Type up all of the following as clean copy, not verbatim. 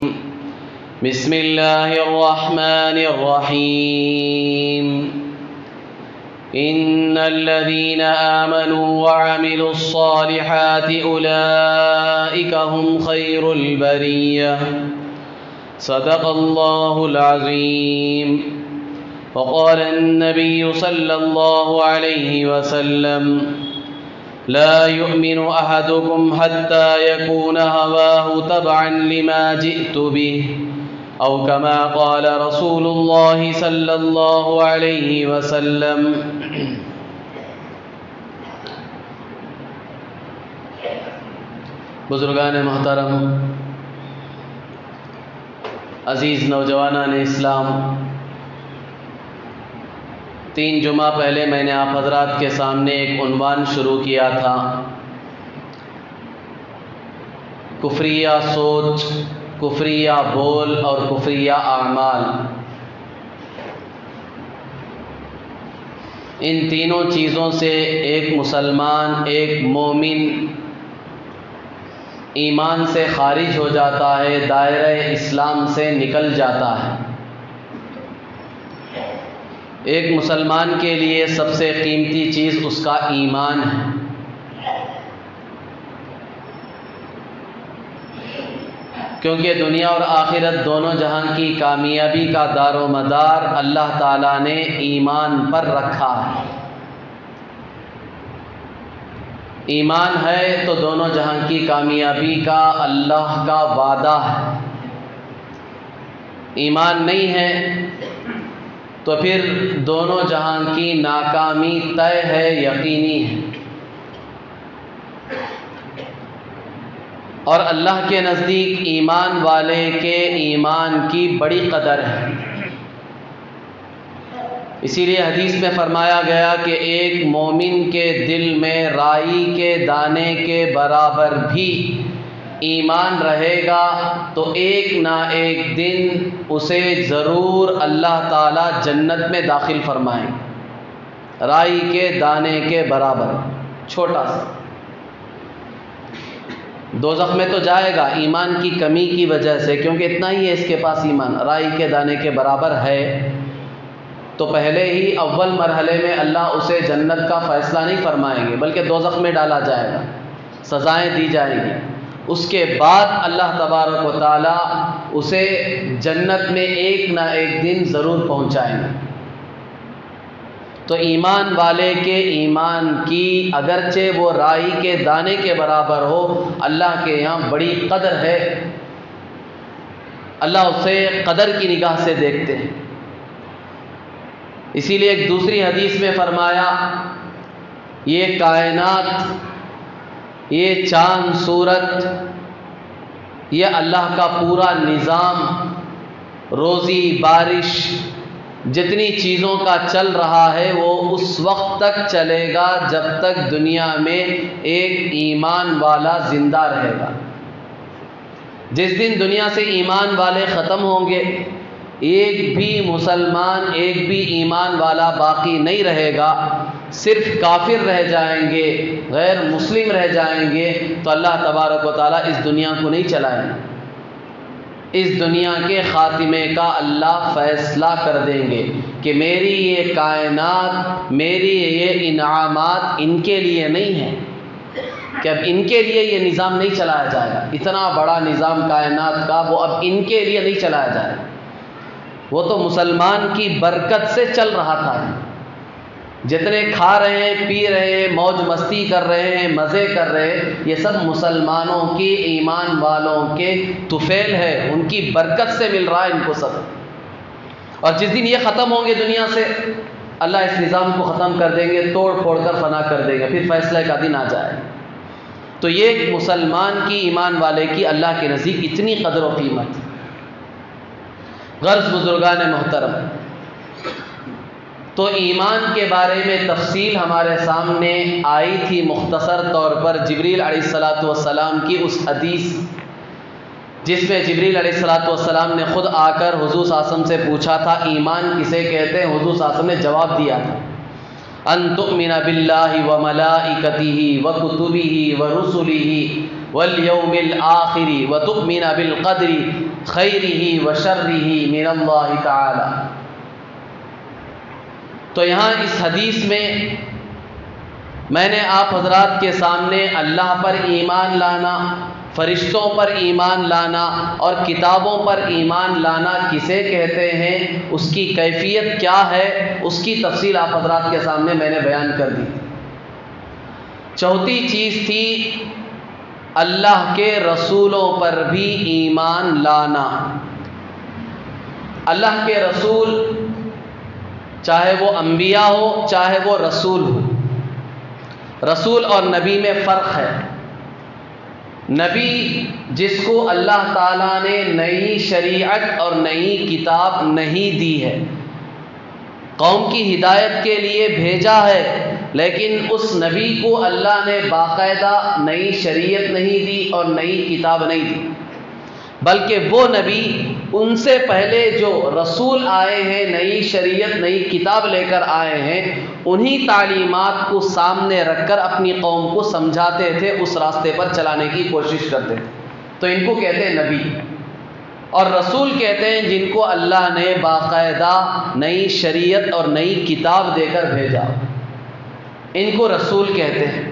بسم الله الرحمن الرحيم إن الذين آمنوا وعملوا الصالحات أولئك هم خير البرية صدق الله العظيم. وقال النبي صلى الله عليه وسلم لا يؤمن أحدكم حتى يكون هواه تبعا لما جئت به أو كما قال رسول الله صلى الله عليه وسلم. بزرگان محترم، عزیز نوجوانان اسلام، 3 جمعہ پہلے میں نے آپ حضرات کے سامنے ایک عنوان شروع کیا تھا، کفریہ سوچ، کفریہ بول اور کفریہ اعمال. ان تینوں چیزوں سے ایک مسلمان، ایک مومن ایمان سے خارج ہو جاتا ہے، دائرہ اسلام سے نکل جاتا ہے. ایک مسلمان کے لیے سب سے قیمتی چیز اس کا ایمان ہے. کیونکہ دنیا اور آخرت دونوں جہاں کی کامیابی کا دار و مدار اللہ تعالیٰ نے ایمان پر رکھا ہے. ایمان ہے تو دونوں جہاں کی کامیابی کا اللہ کا وعدہ ہے. ایمان نہیں ہے تو پھر دونوں جہاں کی ناکامی طے ہے، یقینی ہے. اور اللہ کے نزدیک ایمان والے کے ایمان کی بڑی قدر ہے. اسی لیے حدیث میں فرمایا گیا کہ ایک مومن کے دل میں رائی کے دانے کے برابر بھی ایمان رہے گا تو ایک نہ ایک دن اسے ضرور اللہ تعالیٰ جنت میں داخل فرمائیں. رائی کے دانے کے برابر، چھوٹا سا. دوزخ میں تو جائے گا ایمان کی کمی کی وجہ سے، کیونکہ اتنا ہی ہے اس کے پاس ایمان، رائی کے دانے کے برابر ہے. تو پہلے ہی اول مرحلے میں اللہ اسے جنت کا فیصلہ نہیں فرمائیں گے، بلکہ دوزخ میں ڈالا جائے گا، سزائیں دی جائیں گی. اس کے بعد اللہ تبارک و تعالیٰ اسے جنت میں ایک نہ ایک دن ضرور پہنچائیں گے. تو ایمان والے کے ایمان کی اگرچہ وہ رائی کے دانے کے برابر ہو، اللہ کے یہاں بڑی قدر ہے. اللہ اسے قدر کی نگاہ سے دیکھتے ہیں. اسی لیے ایک دوسری حدیث میں فرمایا، یہ کائنات، یہ چاند سورج، یہ اللہ کا پورا نظام، روزی بارش، جتنی چیزوں کا چل رہا ہے وہ اس وقت تک چلے گا جب تک دنیا میں ایک ایمان والا زندہ رہے گا. جس دن دنیا سے ایمان والے ختم ہوں گے، ایک بھی مسلمان، ایک بھی ایمان والا باقی نہیں رہے گا، صرف کافر رہ جائیں گے، غیر مسلم رہ جائیں گے، تو اللہ تبارک و تعالیٰ اس دنیا کو نہیں چلائیں گے. اس دنیا کے خاتمے کا اللہ فیصلہ کر دیں گے کہ میری یہ کائنات، میری یہ انعامات ان کے لیے نہیں ہے، کہ اب ان کے لیے یہ نظام نہیں چلایا جائے گا. اتنا بڑا نظام کائنات کا وہ اب ان کے لیے نہیں چلایا جائے گا. وہ تو مسلمان کی برکت سے چل رہا تھا. جتنے کھا رہے ہیں، پی رہے ہیں، موج مستی کر رہے ہیں، مزے کر رہے ہیں، یہ سب مسلمانوں کی، ایمان والوں کے طفیل ہے، ان کی برکت سے مل رہا ہے ان کو سب. اور جس دن یہ ختم ہوں گے دنیا سے، اللہ اس نظام کو ختم کر دیں گے، توڑ پھوڑ کر فنا کر دیں گے، پھر فیصلہ کا دن آ جائے. تو یہ ایک مسلمان کی، ایمان والے کی اللہ کے نزدیک اتنی قدر و قیمت. غرض بزرگان محترم، تو ایمان کے بارے میں تفصیل ہمارے سامنے آئی تھی مختصر طور پر جبریل علیہ السلام کی اس حدیث، جس میں جبریل علیہ السلام نے خود آ کر حضور صلی اللہ علیہ وسلم سے پوچھا تھا ایمان کسے کہتے ہیں. حضور صلی اللہ علیہ وسلم نے جواب دیا تھا، ان تؤمن باللہ وملائکتہ وکتبہ ورسلہ والیوم الآخر وتؤمن بالقدر خیرہ وشرہ من اللہ تعالی۔ تو یہاں اس حدیث میں نے آپ حضرات کے سامنے اللہ پر ایمان لانا، فرشتوں پر ایمان لانا اور کتابوں پر ایمان لانا کسے کہتے ہیں، اس کی کیفیت کیا ہے، اس کی تفصیل آپ حضرات کے سامنے میں نے بیان کر دی۔ چوتھی چیز تھی اللہ کے رسولوں پر بھی ایمان لانا۔ اللہ کے رسول چاہے وہ انبیاء ہو چاہے وہ رسول ہو، رسول اور نبی میں فرق ہے۔ نبی جس کو اللہ تعالیٰ نے نئی شریعت اور نئی کتاب نہیں دی ہے، قوم کی ہدایت کے لیے بھیجا ہے، لیکن اس نبی کو اللہ نے باقاعدہ نئی شریعت نہیں دی اور نئی کتاب نہیں دی، بلکہ وہ نبی ان سے پہلے جو رسول آئے ہیں، نئی شریعت نئی کتاب لے کر آئے ہیں، انہی تعلیمات کو سامنے رکھ کر اپنی قوم کو سمجھاتے تھے، اس راستے پر چلانے کی کوشش کرتے تھے۔ تو ان کو کہتے ہیں نبی، اور رسول کہتے ہیں جن کو اللہ نے باقاعدہ نئی شریعت اور نئی کتاب دے کر بھیجا، ان کو رسول کہتے ہیں۔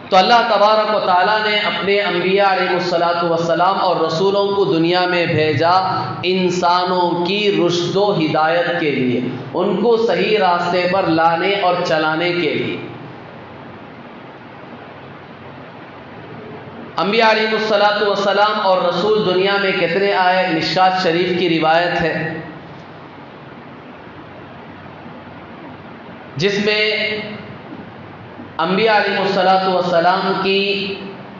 تو اللہ تبارک و تعالیٰ نے اپنے انبیاء علیہ الصلاۃ والسلام اور رسولوں کو دنیا میں بھیجا انسانوں کی رشد و ہدایت کے لیے، ان کو صحیح راستے پر لانے اور چلانے کے لیے۔ انبیاء علیہ الصلاۃ والسلام اور رسول دنیا میں کتنے آئے؟ مشکات شریف کی روایت ہے جس میں انبیاء علیہ الصلاۃ والسلام کی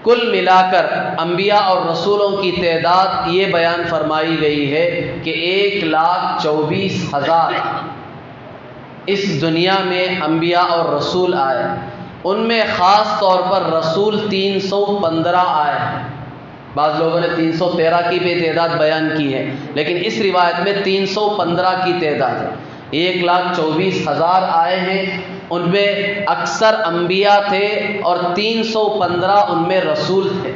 کل ملا کر انبیاء اور رسولوں کی تعداد یہ بیان فرمائی گئی ہے کہ 1,24,000 اس دنیا میں انبیاء اور رسول آئے، ان میں خاص طور پر رسول 315 آئے ہیں۔ بعض لوگوں نے 313 کی بھی تعداد بیان کی ہے، لیکن اس روایت میں 315 کی تعداد ہے۔ 1,24,000 آئے ہیں، ان میں اکثر انبیاء تھے اور 315 ان میں رسول تھے،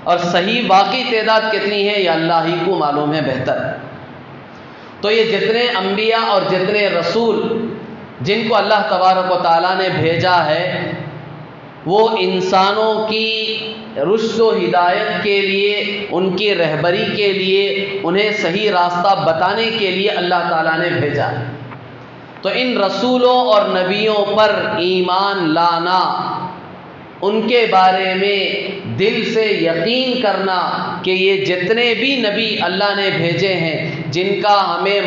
اور صحیح واقعی تعداد کتنی ہے یہ اللہ ہی کو معلوم ہے بہتر۔ تو یہ جتنے انبیاء اور جتنے رسول جن کو اللہ تبارک و تعالیٰ نے بھیجا ہے، وہ انسانوں کی رشد و ہدایت کے لیے، ان کی رہبری کے لیے، انہیں صحیح راستہ بتانے کے لیے اللہ تعالیٰ نے بھیجا ہے۔ تو ان رسولوں اور نبیوں پر ایمان لانا، ان کے بارے میں دل سے یقین کرنا کہ یہ جتنے بھی نبی اللہ نے بھیجے ہیں، جن کا ہمیں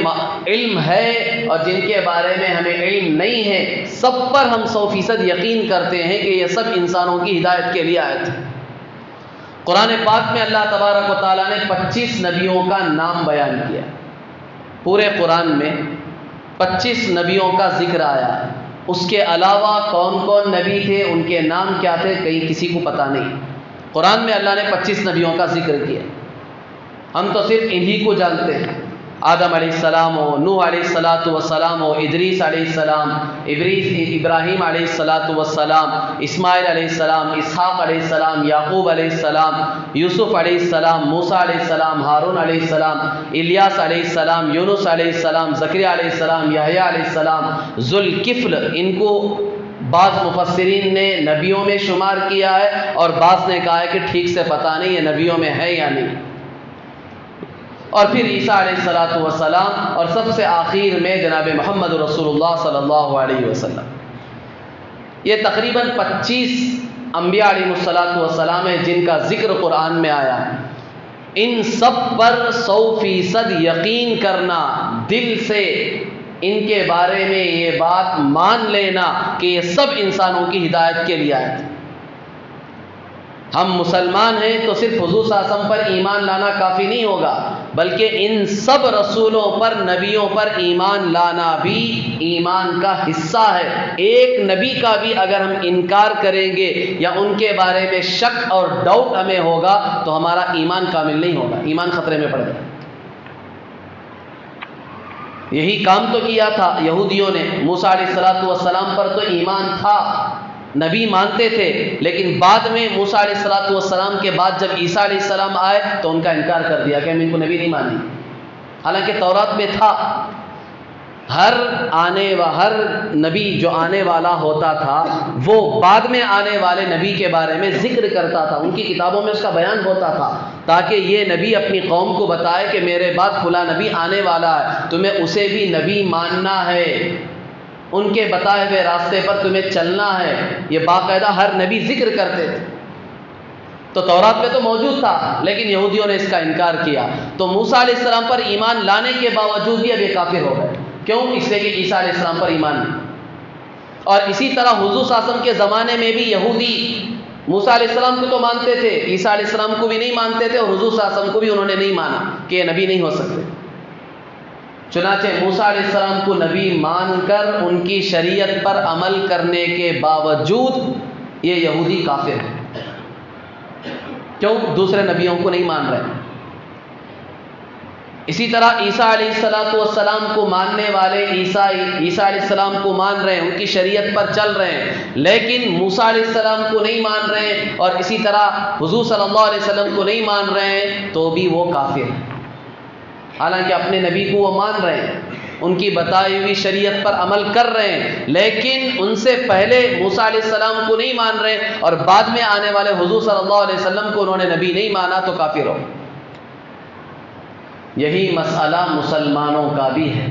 علم ہے اور جن کے بارے میں ہمیں علم نہیں ہے، سب پر ہم 100% یقین کرتے ہیں کہ یہ سب انسانوں کی ہدایت کے لیے آئے تھے۔ قرآن پاک میں اللہ تبارک و تعالیٰ نے 25 نبیوں کا نام بیان کیا، پورے قرآن میں 25 نبیوں کا ذکر آیا ہے۔ اس کے علاوہ کون کون نبی تھے، ان کے نام کیا تھے، کہیں کسی کو پتہ نہیں۔ قرآن میں اللہ نے 25 نبیوں کا ذکر کیا، ہم تو صرف انہی کو جانتے ہیں۔ آدم علیہ السلام ہو، نوح علیہ الصلاۃ والسلام ہو، ادریس علیہ السلام، ابراہیم علیہ الصلاۃ والسلام، اسماعیل علیہ السلام، اسحاق علیہ السلام، یعقوب علیہ السلام، یوسف علیہ السلام، موسیٰ علیہ السلام، ہارون علیہ السلام، الیاس علیہ السلام، یونس علیہ السلام، زکریا علیہ السلام، یحییٰ علیہ السلام، ذوالکفل، ان کو بعض مفسرین نے نبیوں میں شمار کیا ہے اور بعض نے کہا ہے کہ ٹھیک سے پتہ نہیں یہ نبیوں میں ہے یا نہیں۔ اور پھر عیسیٰ علیہ الصلاۃ والسلام، اور سب سے آخر میں جناب محمد رسول اللہ صلی اللہ علیہ وسلم۔ یہ تقریباً 25 انبیاء علیہ الصلاۃ والسلام ہیں جن کا ذکر قرآن میں آیا ہے۔ ان سب پر 100% یقین کرنا، دل سے ان کے بارے میں یہ بات مان لینا کہ یہ سب انسانوں کی ہدایت کے لیے آئے تھے۔ ہم مسلمان ہیں تو صرف حضور صلی اللہ علیہ وسلم پر ایمان لانا کافی نہیں ہوگا، بلکہ ان سب رسولوں پر، نبیوں پر ایمان لانا بھی ایمان کا حصہ ہے۔ ایک نبی کا بھی اگر ہم انکار کریں گے یا ان کے بارے میں شک اور ڈاؤٹ ہمیں ہوگا تو ہمارا ایمان کامل نہیں ہوگا، ایمان خطرے میں پڑ جائے۔ یہی کام تو کیا تھا یہودیوں نے، موسیٰ علیہ السلام پر تو ایمان تھا، نبی مانتے تھے، لیکن بعد میں موسیٰ علیہ السلام کے بعد جب عیسیٰ علیہ السلام آئے تو ان کا انکار کر دیا کہ ہم ان کو نبی نہیں مانیں، حالانکہ تورات میں تھا ہر نبی جو آنے والا ہوتا تھا وہ بعد میں آنے والے نبی کے بارے میں ذکر کرتا تھا، ان کی کتابوں میں اس کا بیان ہوتا تھا، تاکہ یہ نبی اپنی قوم کو بتائے کہ میرے بعد فلاں نبی آنے والا ہے، تمہیں اسے بھی نبی ماننا ہے، ان کے بتائے ہوئے راستے پر تمہیں چلنا ہے۔ یہ باقاعدہ ہر نبی ذکر کرتے تھے، تو تورات میں تو موجود تھا، لیکن یہودیوں نے اس کا انکار کیا، تو موسیٰ علیہ السلام پر ایمان لانے کے باوجود بھی اب یہ کافر ہو گئے۔ کیوں؟ اس لیے کہ عیسیٰ علیہ السلام پر ایمان نہیں۔ اور اسی طرح حضور صلی اللہ علیہ وسلم کے زمانے میں بھی یہودی موسیٰ علیہ السلام کو تو مانتے تھے، عیسیٰ علیہ السلام کو بھی نہیں مانتے تھے، اور حضور صلی اللہ علیہ وسلم کو بھی انہوں نے نہیں مانا کہ یہ نبی نہیں ہو سکتے۔ چنانچہ موسیٰ علیہ السلام کو نبی مان کر ان کی شریعت پر عمل کرنے کے باوجود یہ یہودی کافر ہیں۔ کیوں؟ دوسرے نبیوں کو نہیں مان رہے۔ اسی طرح عیسیٰ علیہ السلام کو ماننے والے عیسیٰ علیہ السلام کو مان رہے ہیں، ان کی شریعت پر چل رہے ہیں، لیکن موسیٰ علیہ السلام کو نہیں مان رہے ہیں، اور اسی طرح حضور صلی اللہ علیہ وسلم کو نہیں مان رہے ہیں، تو بھی وہ کافر ہیں، حالانکہ اپنے نبی کو وہ مان رہے ہیں، ان کی بتائی ہوئی شریعت پر عمل کر رہے ہیں، لیکن ان سے پہلے موسیٰ علیہ السلام کو نہیں مان رہے، اور بعد میں آنے والے حضور صلی اللہ علیہ وسلم کو انہوں نے نبی نہیں مانا، تو کافر ہو۔ یہی مسئلہ مسلمانوں کا بھی ہے،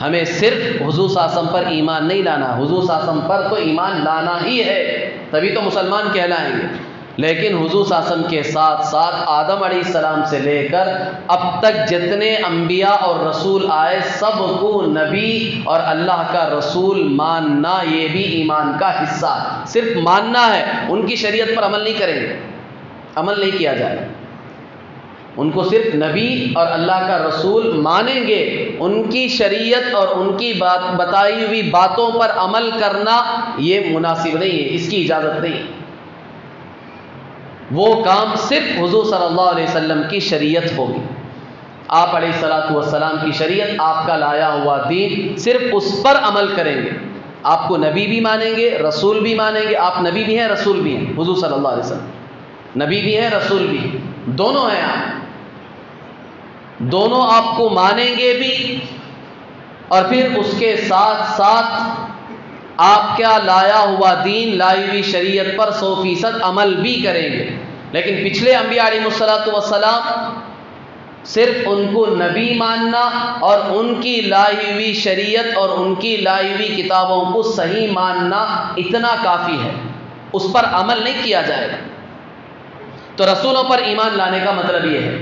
ہمیں صرف حضور صلی اللہ علیہ وسلم پر ایمان نہیں لانا، حضور صلی اللہ علیہ وسلم پر تو ایمان لانا ہی ہے، تبھی تو مسلمان کہلائیں گے، لیکن حضور صلی اللہ علیہ وسلم کے ساتھ ساتھ آدم علیہ السلام سے لے کر اب تک جتنے انبیاء اور رسول آئے سب کو نبی اور اللہ کا رسول ماننا یہ بھی ایمان کا حصہ ہے۔ صرف ماننا ہے، ان کی شریعت پر عمل نہیں کریں گے، عمل نہیں کیا جائے گا، ان کو صرف نبی اور اللہ کا رسول مانیں گے، ان کی شریعت اور ان کی بتائی ہوئی باتوں پر عمل کرنا یہ مناسب نہیں ہے، اس کی اجازت نہیں ہے، وہ کام صرف حضور صلی اللہ علیہ وسلم کی شریعت ہوگی، آپ علیہ السلام کی شریعت، آپ کا لایا ہوا دین، صرف اس پر عمل کریں گے، آپ کو نبی بھی مانیں گے، رسول بھی مانیں گے، آپ نبی بھی ہیں رسول بھی ہیں، حضور صلی اللہ علیہ وسلم نبی بھی ہیں رسول بھی ہیں، دونوں ہیں، آپ دونوں آپ کو مانیں گے بھی، اور پھر اس کے ساتھ ساتھ آپ کا لایا ہوا دین، لائی ہوئی شریعت پر 100% عمل بھی کریں گے۔ لیکن پچھلے انبیاء علیہ السلام صرف ان کو نبی ماننا اور ان کی لائی ہوئی شریعت اور ان کی لائی ہوئی کتابوں کو صحیح ماننا اتنا کافی ہے، اس پر عمل نہیں کیا جائے گا۔ تو رسولوں پر ایمان لانے کا مطلب یہ ہے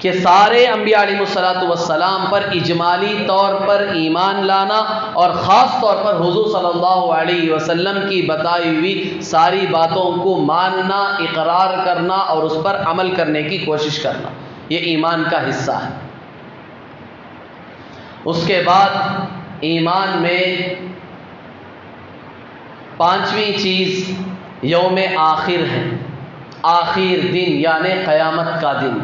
کہ سارے انبیاء علیہ السلام پر اجمالی طور پر ایمان لانا، اور خاص طور پر حضور صلی اللہ علیہ وسلم کی بتائی ہوئی ساری باتوں کو ماننا، اقرار کرنا اور اس پر عمل کرنے کی کوشش کرنا، یہ ایمان کا حصہ ہے۔ اس کے بعد ایمان میں 5ویں چیز یوم آخر ہے، آخر دن یعنی قیامت کا دن،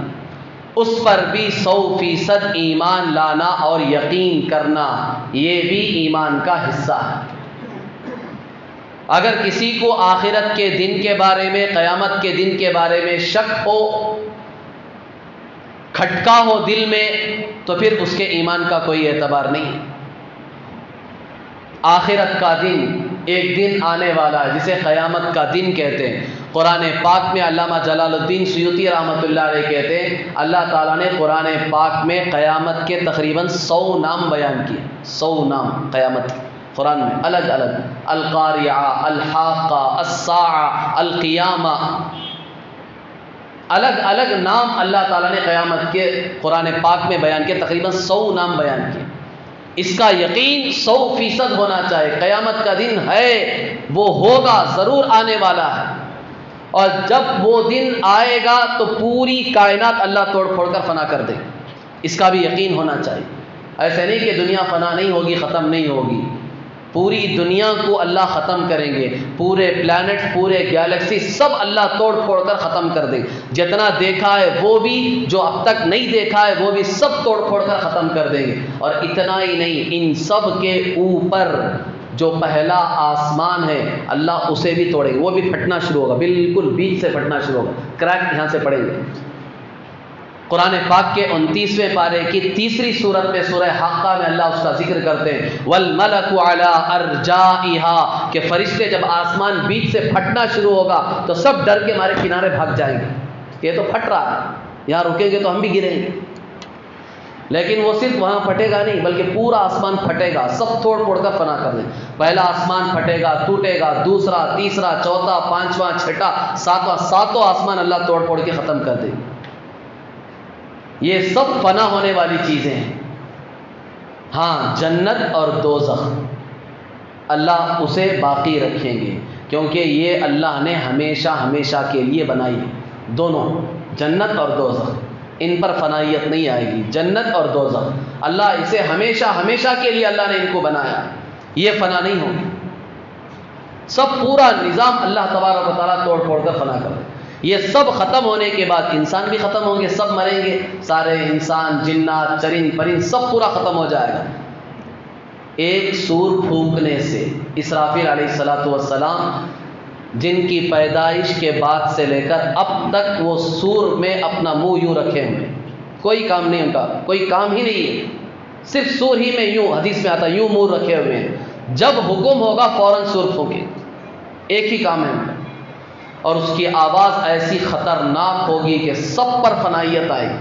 اس پر بھی 100% ایمان لانا اور یقین کرنا، یہ بھی ایمان کا حصہ ہے۔ اگر کسی کو آخرت کے دن کے بارے میں، قیامت کے دن کے بارے میں شک ہو، کھٹکا ہو دل میں، تو پھر اس کے ایمان کا کوئی اعتبار نہیں۔ آخرت کا دن ایک دن آنے والا ہے جسے قیامت کا دن کہتے ہیں۔ قرآن پاک میں علامہ جلال الدین سیوطی رحمۃ اللہ علیہ کہتے ہیں اللہ تعالیٰ نے قرآن پاک میں قیامت کے تقریباً 100 نام بیان کیے، 100 نام قیامت کے قرآن میں الگ الگ، القاریعہ، الحاقہ، الساعہ، القیامہ، الگ الگ نام اللہ تعالیٰ نے قیامت کے قرآن پاک میں بیان کیے، تقریباً 100 نام بیان کیے۔ اس کا یقین 100% ہونا چاہیے، قیامت کا دن ہے، وہ ہوگا، ضرور آنے والا ہے، اور جب وہ دن آئے گا تو پوری کائنات اللہ توڑ پھوڑ کر فنا کر دے، اس کا بھی یقین ہونا چاہیے۔ ایسے نہیں کہ دنیا فنا نہیں ہوگی، ختم نہیں ہوگی، پوری دنیا کو اللہ ختم کریں گے، پورے پلانٹ، پورے گیلیکسی سب اللہ توڑ پھوڑ کر ختم کر دیں، جتنا دیکھا ہے وہ بھی، جو اب تک نہیں دیکھا ہے وہ بھی سب توڑ پھوڑ کر ختم کر دیں گے، اور اتنا ہی نہیں، ان سب کے اوپر جو پہلا آسمان ہے اللہ اسے بھی توڑے گا، وہ بھی پھٹنا شروع ہوگا، بالکل بیچ سے پھٹنا شروع ہوگا، کریک یہاں سے پڑیں گے۔ قرآن پاک کے 29ویں پارے کی تیسری سورت میں سورہ حاقہ میں اللہ اس کا ذکر کرتے ہیں، وَالْمَلَكُ عَلَىٰ أَرْجَائِهَا، کہ فرشتے جب آسمان بیچ سے پھٹنا شروع ہوگا تو سب ڈر کے مارے کنارے بھاگ جائیں گے کہ یہ تو پھٹ رہا ہے، یہاں رکیں گے تو ہم بھی گریں گے۔ لیکن وہ صرف وہاں پھٹے گا نہیں بلکہ پورا آسمان پھٹے گا، سب توڑ پھوڑ کر فنا کر دیں۔ پہلا آسمان پھٹے گا، ٹوٹے گا، دوسرا، تیسرا، چوتھا، پانچواں، چھٹا، ساتواں، ساتوں آسمان اللہ توڑ پھوڑ کے ختم کر دے۔ یہ سب فنا ہونے والی چیزیں ہیں۔ ہاں، جنت اور دوزخ اللہ اسے باقی رکھیں گے، کیونکہ یہ اللہ نے ہمیشہ ہمیشہ کے لیے بنائی ہے، دونوں جنت اور دوزخ، ان پر فنائیت نہیں آئے گی۔ جنت اور دوزخ اللہ اسے ہمیشہ ہمیشہ کے لیے اللہ نے ان کو بنایا، یہ فنا نہیں ہوگی۔ سب پورا نظام اللہ تبارک و تعالیٰ توڑ پھوڑ کر فنا کر دے۔ یہ سب ختم ہونے کے بعد انسان بھی ختم ہوں گے، سب مریں گے، سارے انسان، جنات، چرند پرند سب پورا ختم ہو جائے گا۔ ایک سور پھونکنے سے اسرافیل علیہ السلام جن کی پیدائش کے بعد سے لے کر اب تک وہ سور میں اپنا منہ یوں رکھے ہوئے، کوئی کام نہیں، ان کا کوئی کام ہی نہیں ہے، صرف سور ہی میں یوں، حدیث میں آتا یوں منہ رکھے ہوئے ہیں، جب حکم ہوگا فوراً سور پھونکے، ایک ہی کام ہے ان کا۔ اور اس کی آواز ایسی خطرناک ہوگی کہ سب پر فنائیت آئے گی،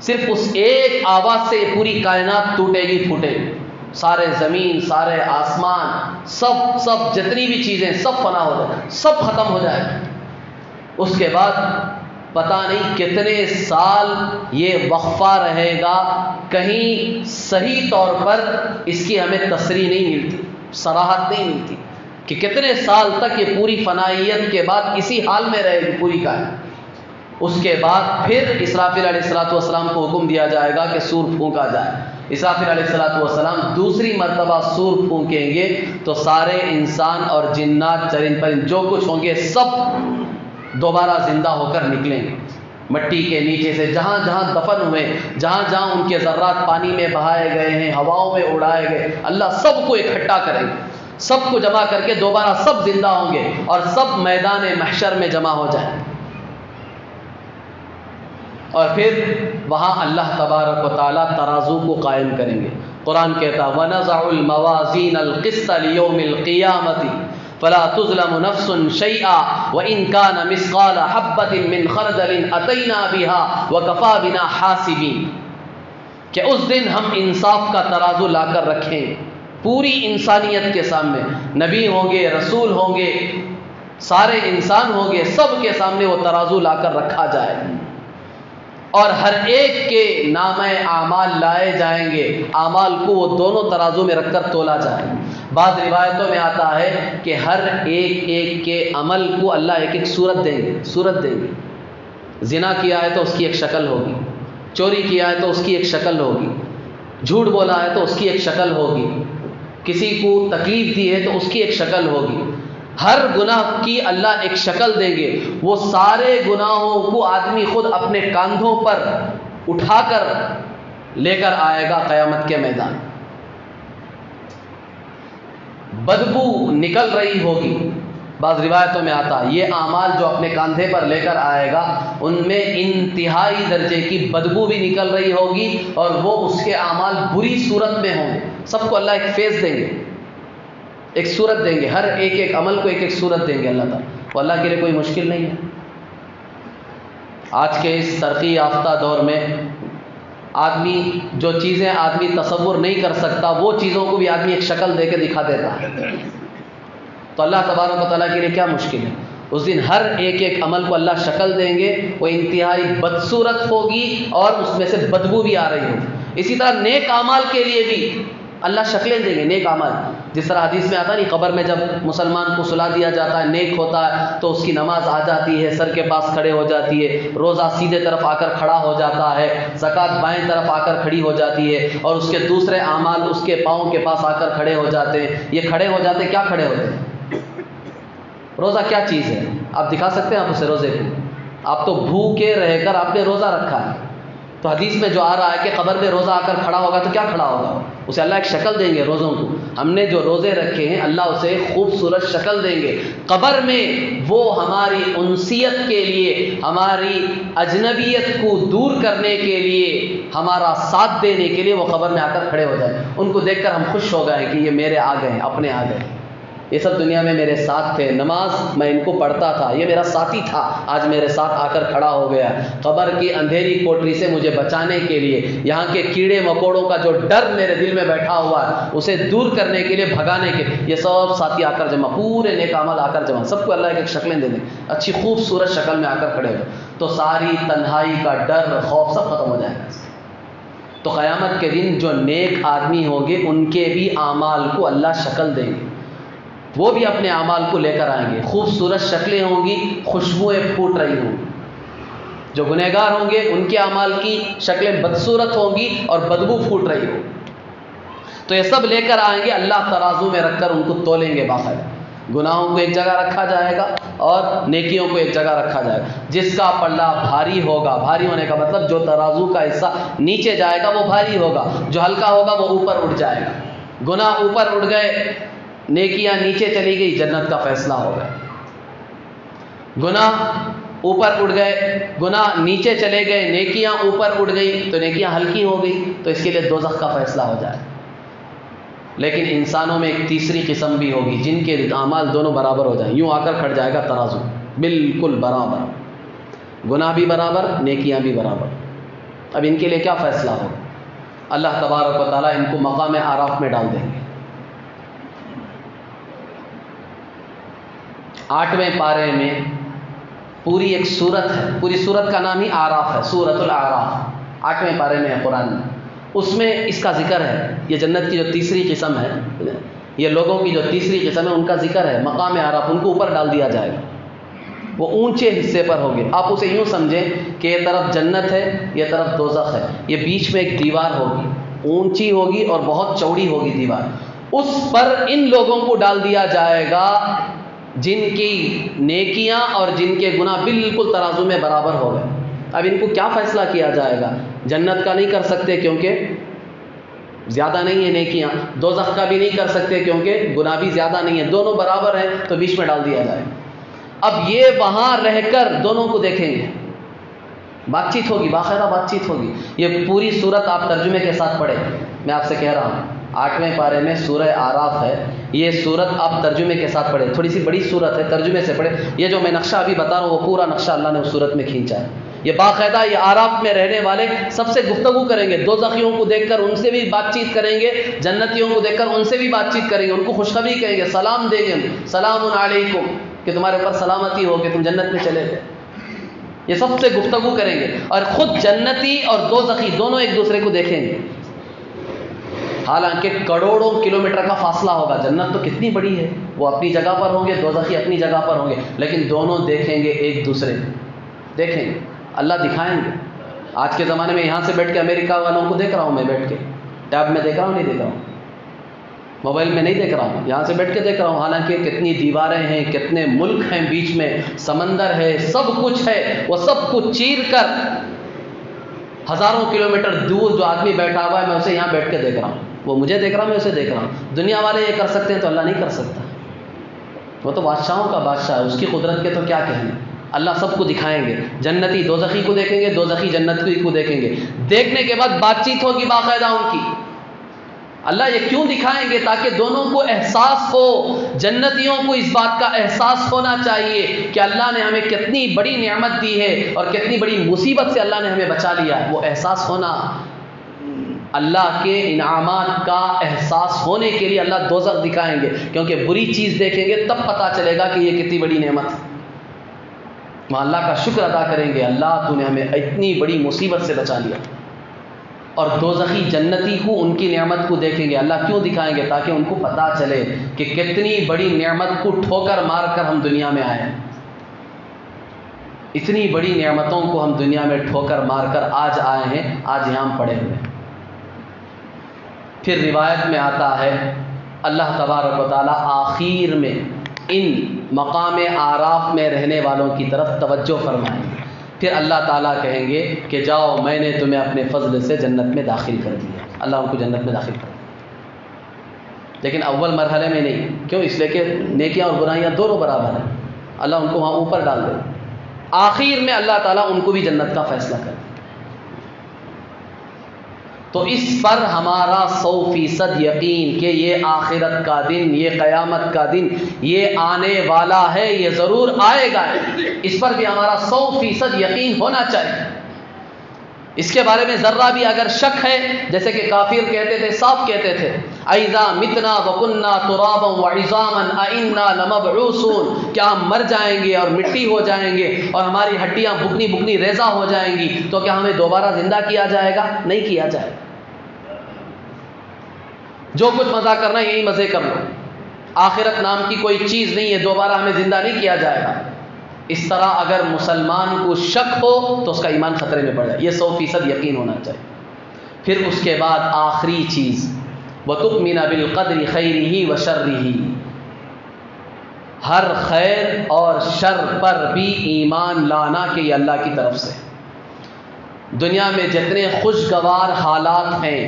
صرف اس ایک آواز سے پوری کائنات ٹوٹے گی، پھوٹے گی، سارے زمین، سارے آسمان، سب جتنی بھی چیزیں سب فنا ہو جائے، سب ختم ہو جائے۔ اس کے بعد پتہ نہیں کتنے سال یہ وقفہ رہے گا، کہیں صحیح طور پر اس کی ہمیں تصریح نہیں ملتی، صراحت نہیں ملتی کہ کتنے سال تک یہ پوری فنائیت کے بعد اسی حال میں رہے گی پوری کائنات۔ اس کے بعد پھر اسرافیل علیہ السلام کو حکم دیا جائے گا کہ سور پھونکا جائے۔ اسرافیل علیہ السلام دوسری مرتبہ سور پھونکیں گے تو سارے انسان اور جنات، چرند پرند جو کچھ ہوں گے سب دوبارہ زندہ ہو کر نکلیں گے مٹی کے نیچے سے، جہاں جہاں دفن ہوئے، جہاں جہاں ان کے ذرات پانی میں بہائے گئے ہیں، ہواؤں میں اڑائے گئے، اللہ سب کو اکٹھا کریں گے، سب کو جمع کر کے دوبارہ سب زندہ ہوں گے اور سب میدان محشر میں جمع ہو جائیں، اور پھر وہاں اللہ تبارک و تعالیٰ ترازو کو قائم کریں گے۔ قرآن کہتا ہے وَنَزَعُ الْمَوَازِينَ الْقِسْطَ لِيَوْمِ الْقِيَامَةِ فَلَا تُظْلَمُ نَفْسٌ شَيْئًا وَإِنْ كَانَ مِثْقَالَ حَبَّةٍ مِّنْ خَرْدَلٍ أَتَيْنَا بِهَا وَكَفَىٰ بِنَا حَاسِبِينَ، کہ اس دن ہم انصاف کا ترازو لا کر رکھیں پوری انسانیت کے سامنے، نبی ہوں گے، رسول ہوں گے، سارے انسان ہوں گے، سب کے سامنے وہ ترازو لا کر رکھا جائے اور ہر ایک کے نامہ اعمال لائے جائیں گے، اعمال کو وہ دونوں ترازو میں رکھ کر تولا جائے۔ بعض روایتوں میں آتا ہے کہ ہر ایک کے عمل کو اللہ ایک ایک صورت دیں گے۔ زنا کیا ہے تو اس کی ایک شکل ہوگی، چوری کیا ہے تو اس کی ایک شکل ہوگی، جھوٹ بولا ہے تو اس کی ایک شکل ہوگی، کسی کو تکلیف دی ہے تو اس کی ایک شکل ہوگی، ہر گناہ کی اللہ ایک شکل دیں گے۔ وہ سارے گناہوں کو آدمی خود اپنے کاندھوں پر اٹھا کر لے کر آئے گا قیامت کے میدان، بدبو نکل رہی ہوگی۔ بعض روایتوں میں آتا یہ اعمال جو اپنے کاندھے پر لے کر آئے گا ان میں انتہائی درجے کی بدبو بھی نکل رہی ہوگی اور وہ اس کے اعمال بری صورت میں ہوں گے۔ سب کو اللہ ایک فیس دیں گے، ایک صورت دیں گے، ہر ایک عمل کو ایک صورت دیں گے اللہ تعالیٰ۔ وہ اللہ کے لیے کوئی مشکل نہیں ہے۔ آج کے اس ترقی یافتہ دور میں آدمی جو چیزیں آدمی تصور نہیں کر سکتا وہ چیزوں کو بھی آدمی ایک شکل دے کے دکھا دیتا ہے، تو اللہ تبارک و تعالیٰ کے لیے کیا مشکل ہے؟ اس دن ہر ایک عمل کو اللہ شکل دیں گے، وہ انتہائی بدصورت ہوگی اور اس میں سے بدبو بھی آ رہی ہوگی۔ اسی طرح نیک اعمال کے لیے بھی اللہ شکلیں دیں گے، نیک اعمال جس طرح حدیث میں آتا نہیں، قبر میں جب مسلمان کو سلا دیا جاتا ہے، نیک ہوتا ہے تو اس کی نماز آ جاتی ہے، سر کے پاس کھڑے ہو جاتی ہے، روزہ سیدھے طرف آ کر کھڑا ہو جاتا ہے، زکوٰۃ بائیں طرف آ کر کھڑی ہو جاتی ہے، اور اس کے دوسرے اعمال اس کے پاؤں کے پاس آ کر کھڑے ہو جاتے ہیں۔ یہ کھڑے ہو جاتے کیا کھڑے ہوتے ہیں؟ روزہ کیا چیز ہے؟ آپ دکھا سکتے ہیں آپ اسے روزے کو؟ آپ تو بھوکے رہ کر آپ نے روزہ رکھا ہے، تو حدیث میں جو آ رہا ہے کہ قبر میں روزہ آ کر کھڑا ہوگا تو کیا کھڑا ہوگا؟ اسے اللہ ایک شکل دیں گے روزوں کو. ہم نے جو روزے رکھے ہیں اللہ اسے خوبصورت شکل دیں گے. قبر میں وہ ہماری انسیت کے لیے، ہماری اجنبیت کو دور کرنے کے لیے، ہمارا ساتھ دینے کے لیے وہ قبر میں آ کر کھڑے ہو جائیں. ان کو دیکھ کر ہم خوش ہو گئے کہ یہ میرے آ گئے ہیں، اپنے آ گئے. یہ سب دنیا میں میرے ساتھ تھے، نماز میں ان کو پڑھتا تھا، یہ میرا ساتھی تھا، آج میرے ساتھ آ کر کھڑا ہو گیا. قبر کی اندھیری کوٹری سے مجھے بچانے کے لیے، یہاں کے کیڑے مکوڑوں کا جو ڈر میرے دل میں بیٹھا ہوا ہے اسے دور کرنے کے لیے، بھگانے کے، یہ سب ساتھی آ کر جمع، پورے نیک اعمال آ کر جمع، سب کو اللہ ایک شکلیں دے دیں، اچھی خوبصورت شکل میں آ کر کھڑے ہو، تو ساری تنہائی کا ڈر خوف سب ختم ہو جائے گا. تو قیامت کے دن جو نیک آدمی ہوں گے ان کے بھی اعمال کو اللہ شکل دیں گے، وہ بھی اپنے اعمال کو لے کر آئیں گے. خوبصورت شکلیں ہوں گی، خوشبوئیں پھوٹ رہی ہوں گی. جو گنہگار ہوں گے ان کے اعمال کی شکلیں بدصورت ہوں گی اور بدبو پھوٹ رہی ہوں. تو یہ سب لے کر آئیں گے، اللہ ترازو میں رکھ کر ان کو تولیں گے باقاعدہ. گناہوں کو ایک جگہ رکھا جائے گا اور نیکیوں کو ایک جگہ رکھا جائے گا. جس کا پلہ بھاری ہوگا، بھاری ہونے کا مطلب جو ترازو کا حصہ نیچے جائے گا وہ بھاری ہوگا، جو ہلکا ہوگا وہ اوپر اٹھ جائے گا. گناہ اوپر اٹھ گئے، نیکیاں نیچے چلی گئی، جنت کا فیصلہ ہو گیا. گناہ اوپر اٹھ گئے، گناہ نیچے چلے گئے، نیکیاں اوپر اٹھ گئی تو نیکیاں ہلکی ہو گئی، تو اس کے لیے دوزخ کا فیصلہ ہو جائے. لیکن انسانوں میں ایک تیسری قسم بھی ہوگی جن کے اعمال دونوں برابر ہو جائیں. یوں آ کر کھڑ جائے گا ترازو بالکل برابر، گناہ بھی برابر، نیکیاں بھی برابر. اب ان کے لیے کیا فیصلہ ہوگا؟ اللہ تبارک و تعالیٰ ان کو مقام اعراف میں ڈال دیں گے. 8ویں پارے میں پوری ایک سورت ہے، پوری سورت کا نام ہی آراف ہے، سورۃ الاعراف. 8ویں پارے میں ہے قرآن میں، اس میں اس کا ذکر ہے. یہ جنت کی جو تیسری قسم ہے، یہ لوگوں کی جو تیسری قسم ہے ان کا ذکر ہے. مقام اعراف، ان کو اوپر ڈال دیا جائے گا، وہ اونچے حصے پر ہوگے. آپ اسے یوں سمجھیں کہ یہ طرف جنت ہے، یہ طرف دوزخ ہے. یہ بیچ میں ایک دیوار ہوگی، اونچی ہوگی اور بہت چوڑی ہوگی دیوار. اس پر ان لوگوں کو ڈال دیا جائے گا جن کی نیکیاں اور جن کے گناہ بالکل ترازو میں برابر ہو گئے. اب ان کو کیا فیصلہ کیا جائے گا؟ جنت کا نہیں کر سکتے کیونکہ زیادہ نہیں ہے نیکیاں، دوزخ کا بھی نہیں کر سکتے کیونکہ گناہ بھی زیادہ نہیں ہے، دونوں برابر ہیں، تو بیچ میں ڈال دیا جائے. اب یہ وہاں رہ کر دونوں کو دیکھیں گے، بات چیت ہوگی، باقاعدہ بات چیت ہوگی. یہ پوری صورت آپ ترجمے کے ساتھ پڑھیں. میں آپ سے کہہ رہا ہوں 8ویں پارے میں سورہ آراف ہے، یہ صورت آپ ترجمے کے ساتھ پڑھیں. تھوڑی سی بڑی صورت ہے، ترجمے سے پڑھیں. یہ جو میں نقشہ ابھی بتا رہا ہوں وہ پورا نقشہ اللہ نے اس صورت میں کھینچا ہے. یہ باقاعدہ یہ آراف میں رہنے والے سب سے گفتگو کریں گے. دوزخیوں کو دیکھ کر ان سے بھی بات چیت کریں گے، جنتیوں کو دیکھ کر ان سے بھی بات چیت کریں گے، ان کو خوشخبری کہیں گے، سلام دیں گے، سلام علیکم، کہ تمہارے اوپر سلامتی ہو کہ تم جنت میں چلے گئے. یہ سب سے گفتگو کریں گے اور خود جنتی اور دوزخی دونوں ایک دوسرے کو دیکھیں گے. حالانکہ کروڑوں کلومیٹر کا فاصلہ ہوگا. جنت تو کتنی بڑی ہے، وہ اپنی جگہ پر ہوں گے، دوزخی اپنی جگہ پر ہوں گے، لیکن دونوں دیکھیں گے ایک دوسرے کو، دیکھیں گے، اللہ دکھائیں گے. آج کے زمانے میں یہاں سے بیٹھ کے امریکہ والوں کو دیکھ رہا ہوں، میں بیٹھ کے ٹیب میں دیکھ رہا ہوں، نہیں دیکھ رہا ہوں، موبائل میں نہیں دیکھ رہا ہوں، یہاں سے بیٹھ کے دیکھ رہا ہوں. حالانکہ کتنی دیواریں ہیں، کتنے ملک ہیں، بیچ میں سمندر ہے، سب کچھ ہے. وہ سب کچھ چیر کر ہزاروں کلومیٹر دور جو آدمی بیٹھا ہوا ہے میں اسے یہاں بیٹھ کے دیکھ رہا ہوں، وہ مجھے دیکھ رہا ہوں، میں اسے دیکھ رہا ہوں. دنیا والے یہ کر سکتے ہیں تو اللہ نہیں کر سکتا. وہ تو بادشاہوں کا بادشاہ ہے، اس کی قدرت کے تو کیا کہنے. اللہ سب کو دکھائیں گے، جنتی دوزخی کو دیکھیں گے، دوزخی جنتی کو دیکھیں گے. دیکھنے کے بعد بات چیت ہوگی باقاعدہ ان کی. اللہ یہ کیوں دکھائیں گے؟ تاکہ دونوں کو احساس ہو، جنتیوں کو اس بات کا احساس ہونا چاہیے کہ اللہ نے ہمیں کتنی بڑی نعمت دی ہے اور کتنی بڑی مصیبت سے اللہ نے ہمیں بچا لیا ہے. وہ احساس ہونا، اللہ کے انعامات کا احساس ہونے کے لیے اللہ دوزخ دکھائیں گے، کیونکہ بری چیز دیکھیں گے تب پتہ چلے گا کہ یہ کتنی بڑی نعمت ہے. وہاں اللہ کا شکر ادا کریں گے، اللہ تو نے ہمیں اتنی بڑی مصیبت سے بچا لیا. اور دوزخی جنتی کو ان کی نعمت کو دیکھیں گے. اللہ کیوں دکھائیں گے؟ تاکہ ان کو پتہ چلے کہ کتنی بڑی نعمت کو ٹھوکر مار کر ہم دنیا میں آئے ہیں. اتنی بڑی نعمتوں کو ہم دنیا میں ٹھوکر مار کر آج آئے ہیں، آج یہاں ہم پڑے ہوئے ہیں. پھر روایت میں آتا ہے اللہ تبارک و تعالیٰ آخر میں ان مقام آراف میں رہنے والوں کی طرف توجہ فرمائیں گے. پھر اللہ تعالیٰ کہیں گے کہ جاؤ میں نے تمہیں اپنے فضل سے جنت میں داخل کر دیا. اللہ ان کو جنت میں داخل کر دیا. لیکن اول مرحلے میں نہیں. کیوں؟ اس لیے کہ نیکیاں اور برائیاں دونوں برابر ہیں. اللہ ان کو وہاں اوپر ڈال دے. آخر میں اللہ تعالیٰ ان کو بھی جنت کا فیصلہ کرے. تو اس پر ہمارا 100% یقین کہ یہ آخرت کا دن، یہ قیامت کا دن، یہ آنے والا ہے، یہ ضرور آئے گا، اس پر بھی ہمارا 100% یقین ہونا چاہیے. اس کے بارے میں ذرہ بھی اگر شک ہے، جیسے کہ کافر کہتے تھے، صاف کہتے تھے اَإِذَا مِتْنَا وَكُنَّا تُرَابًا وَعِظَامًا أَإِنَّا لَمَبْعُوثُونَ، کیا ہم مر جائیں گے اور مٹی ہو جائیں گے اور ہماری ہڈیاں بکنی بکنی ریزہ ہو جائیں گی تو کیا ہمیں دوبارہ زندہ کیا جائے گا؟ نہیں کیا جائے گا. جو کچھ مزہ کرنا ہے یہی مزے کر لو. آخرت نام کی کوئی چیز نہیں ہے، دوبارہ ہمیں زندہ نہیں کیا جائے گا. اس طرح اگر مسلمان کو شک ہو تو اس کا ایمان خطرے میں پڑ جائے. یہ 100% یقین ہونا چاہیے. پھر اس کے بعد آخری چیز وَتُؤْمِنَ بِالْقَدْرِ خَيْرِهِ وَشَرِّهِ، ہر خیر اور شر پر بھی ایمان لانا کہ یہ اللہ کی طرف سے. دنیا میں جتنے خوشگوار حالات ہیں،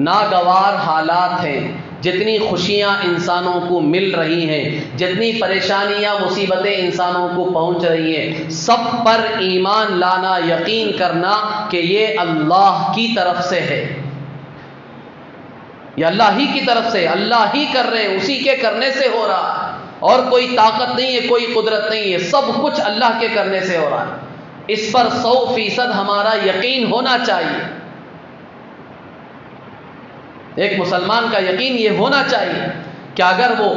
ناگوار حالات ہیں، جتنی خوشیاں انسانوں کو مل رہی ہیں، جتنی پریشانیاں مصیبتیں انسانوں کو پہنچ رہی ہیں، سب پر ایمان لانا، یقین کرنا کہ یہ اللہ کی طرف سے ہے. یہ اللہ ہی کی طرف سے، اللہ ہی کر رہے ہیں، اسی کے کرنے سے ہو رہا، اور کوئی طاقت نہیں ہے، کوئی قدرت نہیں ہے، سب کچھ اللہ کے کرنے سے ہو رہا ہے. اس پر 100% ہمارا یقین ہونا چاہیے. ایک مسلمان کا یقین یہ ہونا چاہیے کہ اگر وہ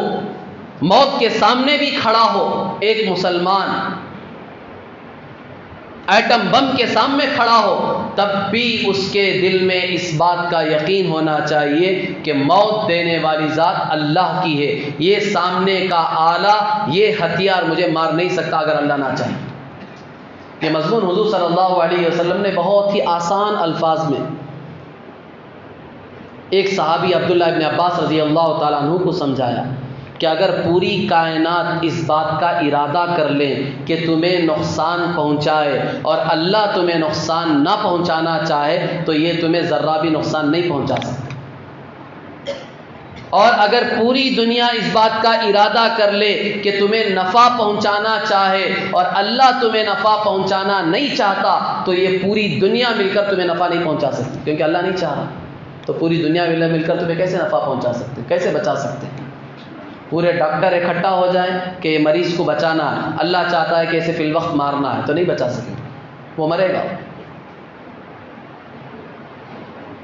موت کے سامنے بھی کھڑا ہو، ایک مسلمان ایٹم بم کے سامنے کھڑا ہو، تب بھی اس کے دل میں اس بات کا یقین ہونا چاہیے کہ موت دینے والی ذات اللہ کی ہے. یہ سامنے کا آلہ، یہ ہتھیار مجھے مار نہیں سکتا اگر اللہ نہ چاہے. یہ مضمون حضور صلی اللہ علیہ وسلم نے بہت ہی آسان الفاظ میں ایک صحابی عبداللہ ابن عباس رضی اللہ تعالیٰ عنہ کو سمجھایا کہ اگر پوری کائنات اس بات کا ارادہ کر لیں کہ تمہیں نقصان پہنچائے اور اللہ تمہیں نقصان نہ پہنچانا چاہے تو یہ تمہیں ذرہ بھی نقصان نہیں پہنچا سکتے. اور اگر پوری دنیا اس بات کا ارادہ کر لے کہ تمہیں نفع پہنچانا چاہے اور اللہ تمہیں نفع پہنچانا نہیں چاہتا تو یہ پوری دنیا مل کر تمہیں نفع نہیں پہنچا سکتی، کیونکہ اللہ نہیں چاہ رہا. تو پوری دنیا مل کر تمہیں کیسے نفع پہنچا سکتے، کیسے بچا سکتے؟ پورے ڈاکٹر اکٹھا ہو جائیں کہ یہ مریض کو بچانا ہے، اللہ چاہتا ہے کہ اسے فی الوقت مارنا ہے، تو نہیں بچا سکیں، وہ مرے گا.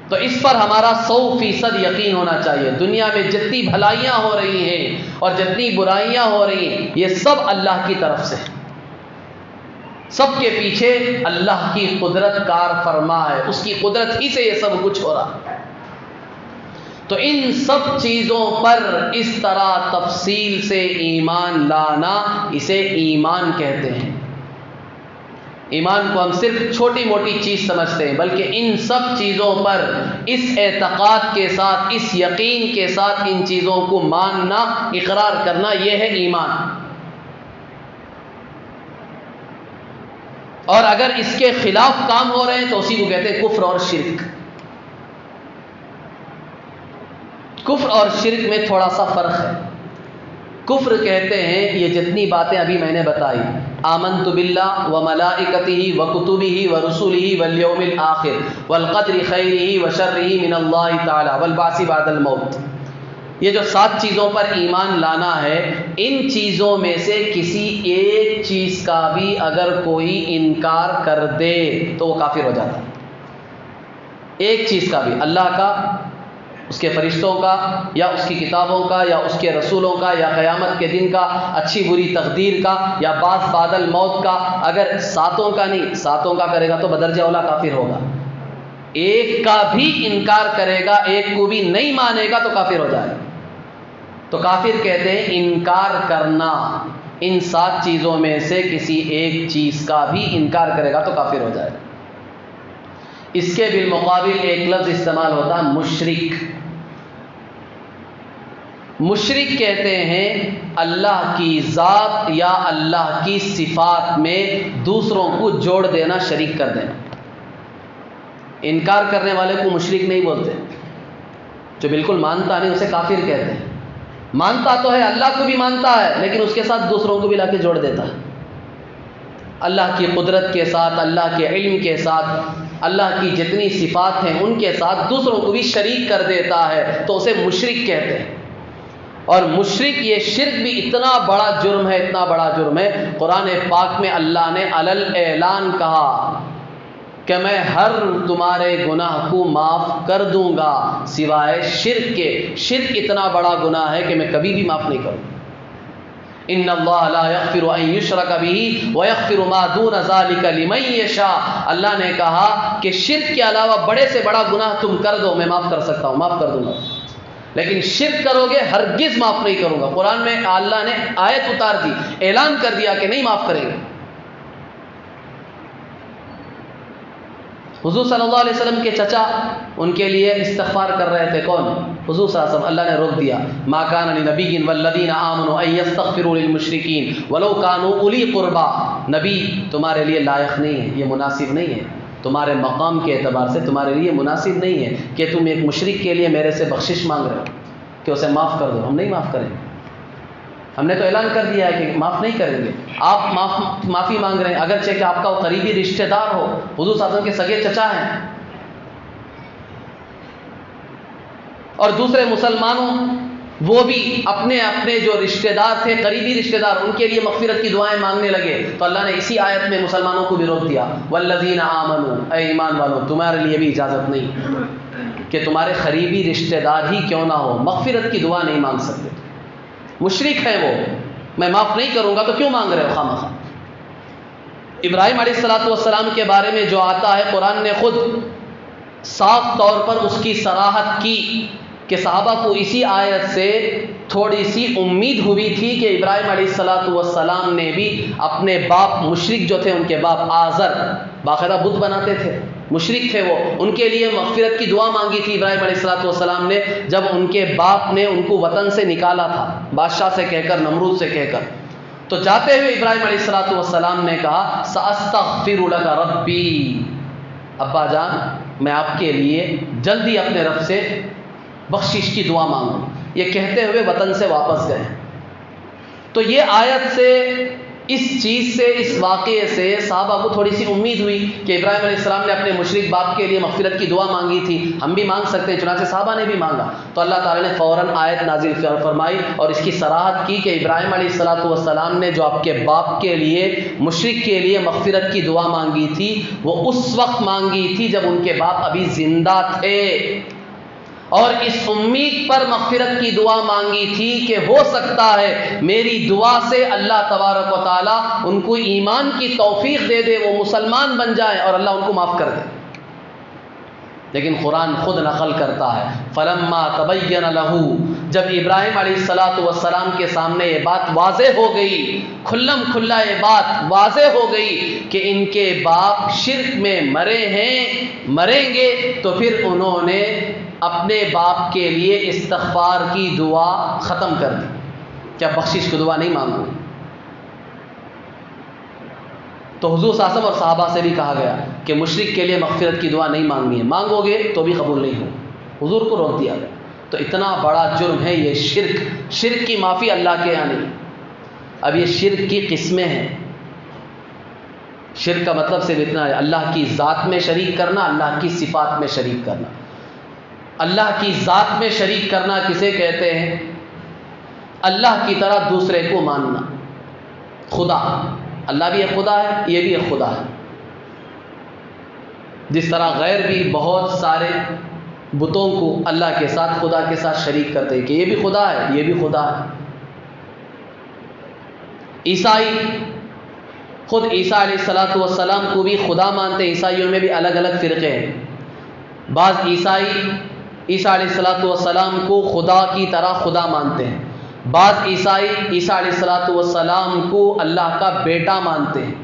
تو اس پر ہمارا 100% یقین ہونا چاہیے. دنیا میں جتنی بھلائیاں ہو رہی ہیں اور جتنی برائیاں ہو رہی ہیں، یہ سب اللہ کی طرف سے، سب کے پیچھے اللہ کی قدرت کار فرما ہے، اس کی قدرت ہی سے یہ سب کچھ ہو رہا ہے. تو ان سب چیزوں پر اس طرح تفصیل سے ایمان لانا، اسے ایمان کہتے ہیں. ایمان کو ہم صرف چھوٹی موٹی چیز سمجھتے ہیں، بلکہ ان سب چیزوں پر اس اعتقاد کے ساتھ، اس یقین کے ساتھ ان چیزوں کو ماننا، اقرار کرنا، یہ ہے ایمان. اور اگر اس کے خلاف کام ہو رہے ہیں تو اسی کو کہتے ہیں کفر اور شرک. کفر اور شرک میں تھوڑا سا فرق ہے. کفر کہتے ہیں یہ جتنی باتیں ابھی میں نے بتائی، آمنت باللہ وملائکتہ وکتبہ ورسلہ والیوم الآخر والقدر خیرہ وشرہ من اللہ تعالی والبعث بعد الموت، یہ جو 7 چیزوں پر ایمان لانا ہے، ان چیزوں میں سے کسی ایک چیز کا بھی اگر کوئی انکار کر دے تو وہ کافر ہو جاتا ہے. ایک چیز کا بھی، اللہ کا، اس کے فرشتوں کا، یا اس کی کتابوں کا، یا اس کے رسولوں کا، یا قیامت کے دن کا، اچھی بری تقدیر کا، یا بعث بعد الموت کا، اگر 7 کا نہیں 7 کا کرے گا تو بدرجہ اولا کافر ہوگا. ایک کا بھی انکار کرے گا، ایک کو بھی نہیں مانے گا تو کافر ہو جائے گا. تو کافر کہتے ہیں انکار کرنا، ان 7 چیزوں میں سے کسی ایک چیز کا بھی انکار کرے گا تو کافر ہو جائے گا. اس کے بالمقابل ایک لفظ استعمال ہوتا ہے مشرک. مشرک کہتے ہیں اللہ کی ذات یا اللہ کی صفات میں دوسروں کو جوڑ دینا، شریک کر دینا۔ انکار کرنے والے کو مشرک نہیں بولتے، جو بالکل مانتا نہیں اسے کافر کہتے ہیں۔ مانتا تو ہے، اللہ کو بھی مانتا ہے، لیکن اس کے ساتھ دوسروں کو بھی لا کے جوڑ دیتا ہے۔ اللہ کی قدرت کے ساتھ، اللہ کے علم کے ساتھ، اللہ کی جتنی صفات ہیں ان کے ساتھ دوسروں کو بھی شریک کر دیتا ہے، تو اسے مشرک کہتے ہیں۔ اور مشرک، یہ شرک بھی اتنا بڑا جرم ہے، اتنا بڑا جرم ہے، قرآن پاک میں اللہ نے علل اعلان کہا کہ میں ہر تمہارے گناہ کو معاف کر دوں گا سوائے شرک کے۔ شرک اتنا بڑا گناہ ہے کہ میں کبھی بھی معاف نہیں کروں۔ ان اللہ لا یغفر ان یشرک بہ ویغفر ما دون ذلک لمن یشاء۔ اللہ نے کہا کہ شرک کے علاوہ بڑے سے بڑا گناہ تم کر دو، میں معاف کر سکتا ہوں، معاف کر دوں گا، لیکن شرک کرو گے ہرگز معاف نہیں کروں گا۔ قرآن میں اللہ نے آیت اتار دی، اعلان کر دیا کہ نہیں معاف کریں گے۔ حضور صلی اللہ علیہ وسلم کے چچا ان کے لیے استغفار کر رہے تھے، کون؟ حضور صلی اللہ علیہ وسلم۔ اللہ نے روک دیا، ما کان لنبی والذین آمنوا ان یستغفروا للمشرکین ولو کانوا اولی قربا۔ نبی تمہارے لیے لائق نہیں ہے، یہ مناسب نہیں ہے، تمہارے مقام کے اعتبار سے تمہارے لیے مناسب نہیں ہے کہ تم ایک مشرک کے لیے میرے سے بخشش مانگ رہے ہو کہ اسے معاف کر دو۔ ہم نہیں معاف کریں گے، ہم نے تو اعلان کر دیا ہے کہ معاف نہیں کریں گے۔ آپ معافی مانگ رہے ہیں، اگرچہ کہ آپ کا وہ قریبی رشتہ دار ہو، حضور صلی اللہ علیہ وسلم کے سگے چچا ہیں، اور دوسرے مسلمانوں وہ بھی اپنے اپنے جو رشتہ دار تھے، قریبی رشتہ دار، ان کے لیے مغفرت کی دعائیں مانگنے لگے، تو اللہ نے اسی آیت میں مسلمانوں کو بھی روک دیا، والذین آمنوا، اے ایمان والوں تمہارے لیے بھی اجازت نہیں کہ تمہارے قریبی رشتہ دار ہی کیوں نہ ہو مغفرت کی دعا نہیں مانگ سکتے۔ مشرک ہیں وہ، میں معاف نہیں کروں گا تو کیوں مانگ رہے ہو خامخواہ؟ ابراہیم علیہ السلام کے بارے میں جو آتا ہے، قرآن نے خود صاف طور پر اس کی صراحت کی کہ صحابہ کو اسی آیت سے تھوڑی سی امید ہوئی تھی کہ ابراہیم علیہ السلام نے بھی اپنے باپ، مشرک جو تھے ان کے باپ آزر، باقاعدہ بت بناتے تھے، مشرک تھے وہ، ان کے لیے مغفرت کی دعا مانگی تھی ابراہیم علیہ السلام نے، جب ان کے باپ نے ان کو وطن سے نکالا تھا، بادشاہ سے کہہ کر، نمرود سے کہہ کر۔ تو جاتے ہوئے ابراہیم علیہ السلام نے کہا سأستغفر لک ربی، ابا جان میں آپ کے لیے جلدی اپنے رب سے بخشش کی دعا مانگوں، یہ کہتے ہوئے وطن سے واپس گئے۔ تو یہ آیت سے، اس چیز سے، اس واقعے سے صحابہ کو تھوڑی سی امید ہوئی کہ ابراہیم علیہ السلام نے اپنے مشرک باپ کے لیے مغفرت کی دعا مانگی تھی، ہم بھی مانگ سکتے ہیں، چنانچہ صحابہ نے بھی مانگا۔ تو اللہ تعالیٰ نے فوراً آیت نازل فرمائی اور اس کی صراحت کی کہ ابراہیم علیہ السلام نے جو آپ کے باپ کے لیے، مشرک کے لیے مغفرت کی دعا مانگی تھی، وہ اس وقت مانگی تھی جب ان کے باپ ابھی زندہ تھے، اور اس امید پر مغفرت کی دعا مانگی تھی کہ ہو سکتا ہے میری دعا سے اللہ تبارک و تعالیٰ ان کو ایمان کی توفیق دے دے، وہ مسلمان بن جائے اور اللہ ان کو معاف کر دے۔ لیکن قرآن خود نقل کرتا ہے، فلما تبین لہ، جب ابراہیم علیہ السلام کے سامنے یہ بات واضح ہو گئی، کھلم کھلا یہ بات واضح ہو گئی کہ ان کے باپ شرک میں مرے ہیں، مریں گے، تو پھر انہوں نے اپنے باپ کے لیے استغفار کی دعا ختم کر دی، کیا بخشش کی دعا نہیں مانگو۔ تو حضور صلی اللہ علیہ وسلم اور صحابہ سے بھی کہا گیا کہ مشرک کے لیے مغفرت کی دعا نہیں مانگنی ہے، مانگو گے تو بھی قبول نہیں ہو، حضور کو روک دیا گیا۔ تو اتنا بڑا جرم ہے یہ شرک، شرک کی معافی اللہ کے یہاں نہیں۔ اب یہ شرک کی قسمیں ہیں، شرک کا مطلب صرف اتنا ہے، اللہ کی ذات میں شریک کرنا، اللہ کی صفات میں شریک کرنا۔ اللہ کی ذات میں شریک کرنا کسے کہتے ہیں؟ اللہ کی طرح دوسرے کو ماننا، خدا، اللہ بھی ایک خدا ہے، یہ بھی ایک خدا ہے، جس طرح غیر بھی بہت سارے بتوں کو اللہ کے ساتھ، خدا کے ساتھ شریک کرتے ہیں کہ یہ بھی خدا ہے، یہ بھی خدا ہے۔ عیسائی خود عیسیٰ علیہ السلام کو بھی خدا مانتے ہیں، عیسائیوں میں بھی الگ الگ فرقے ہیں۔ بعض عیسائی عیسیٰ علیہ السلام کو خدا کی طرح خدا مانتے ہیں، بعض عیسائی عیسیٰ علیہ السلام کو اللہ کا بیٹا مانتے ہیں،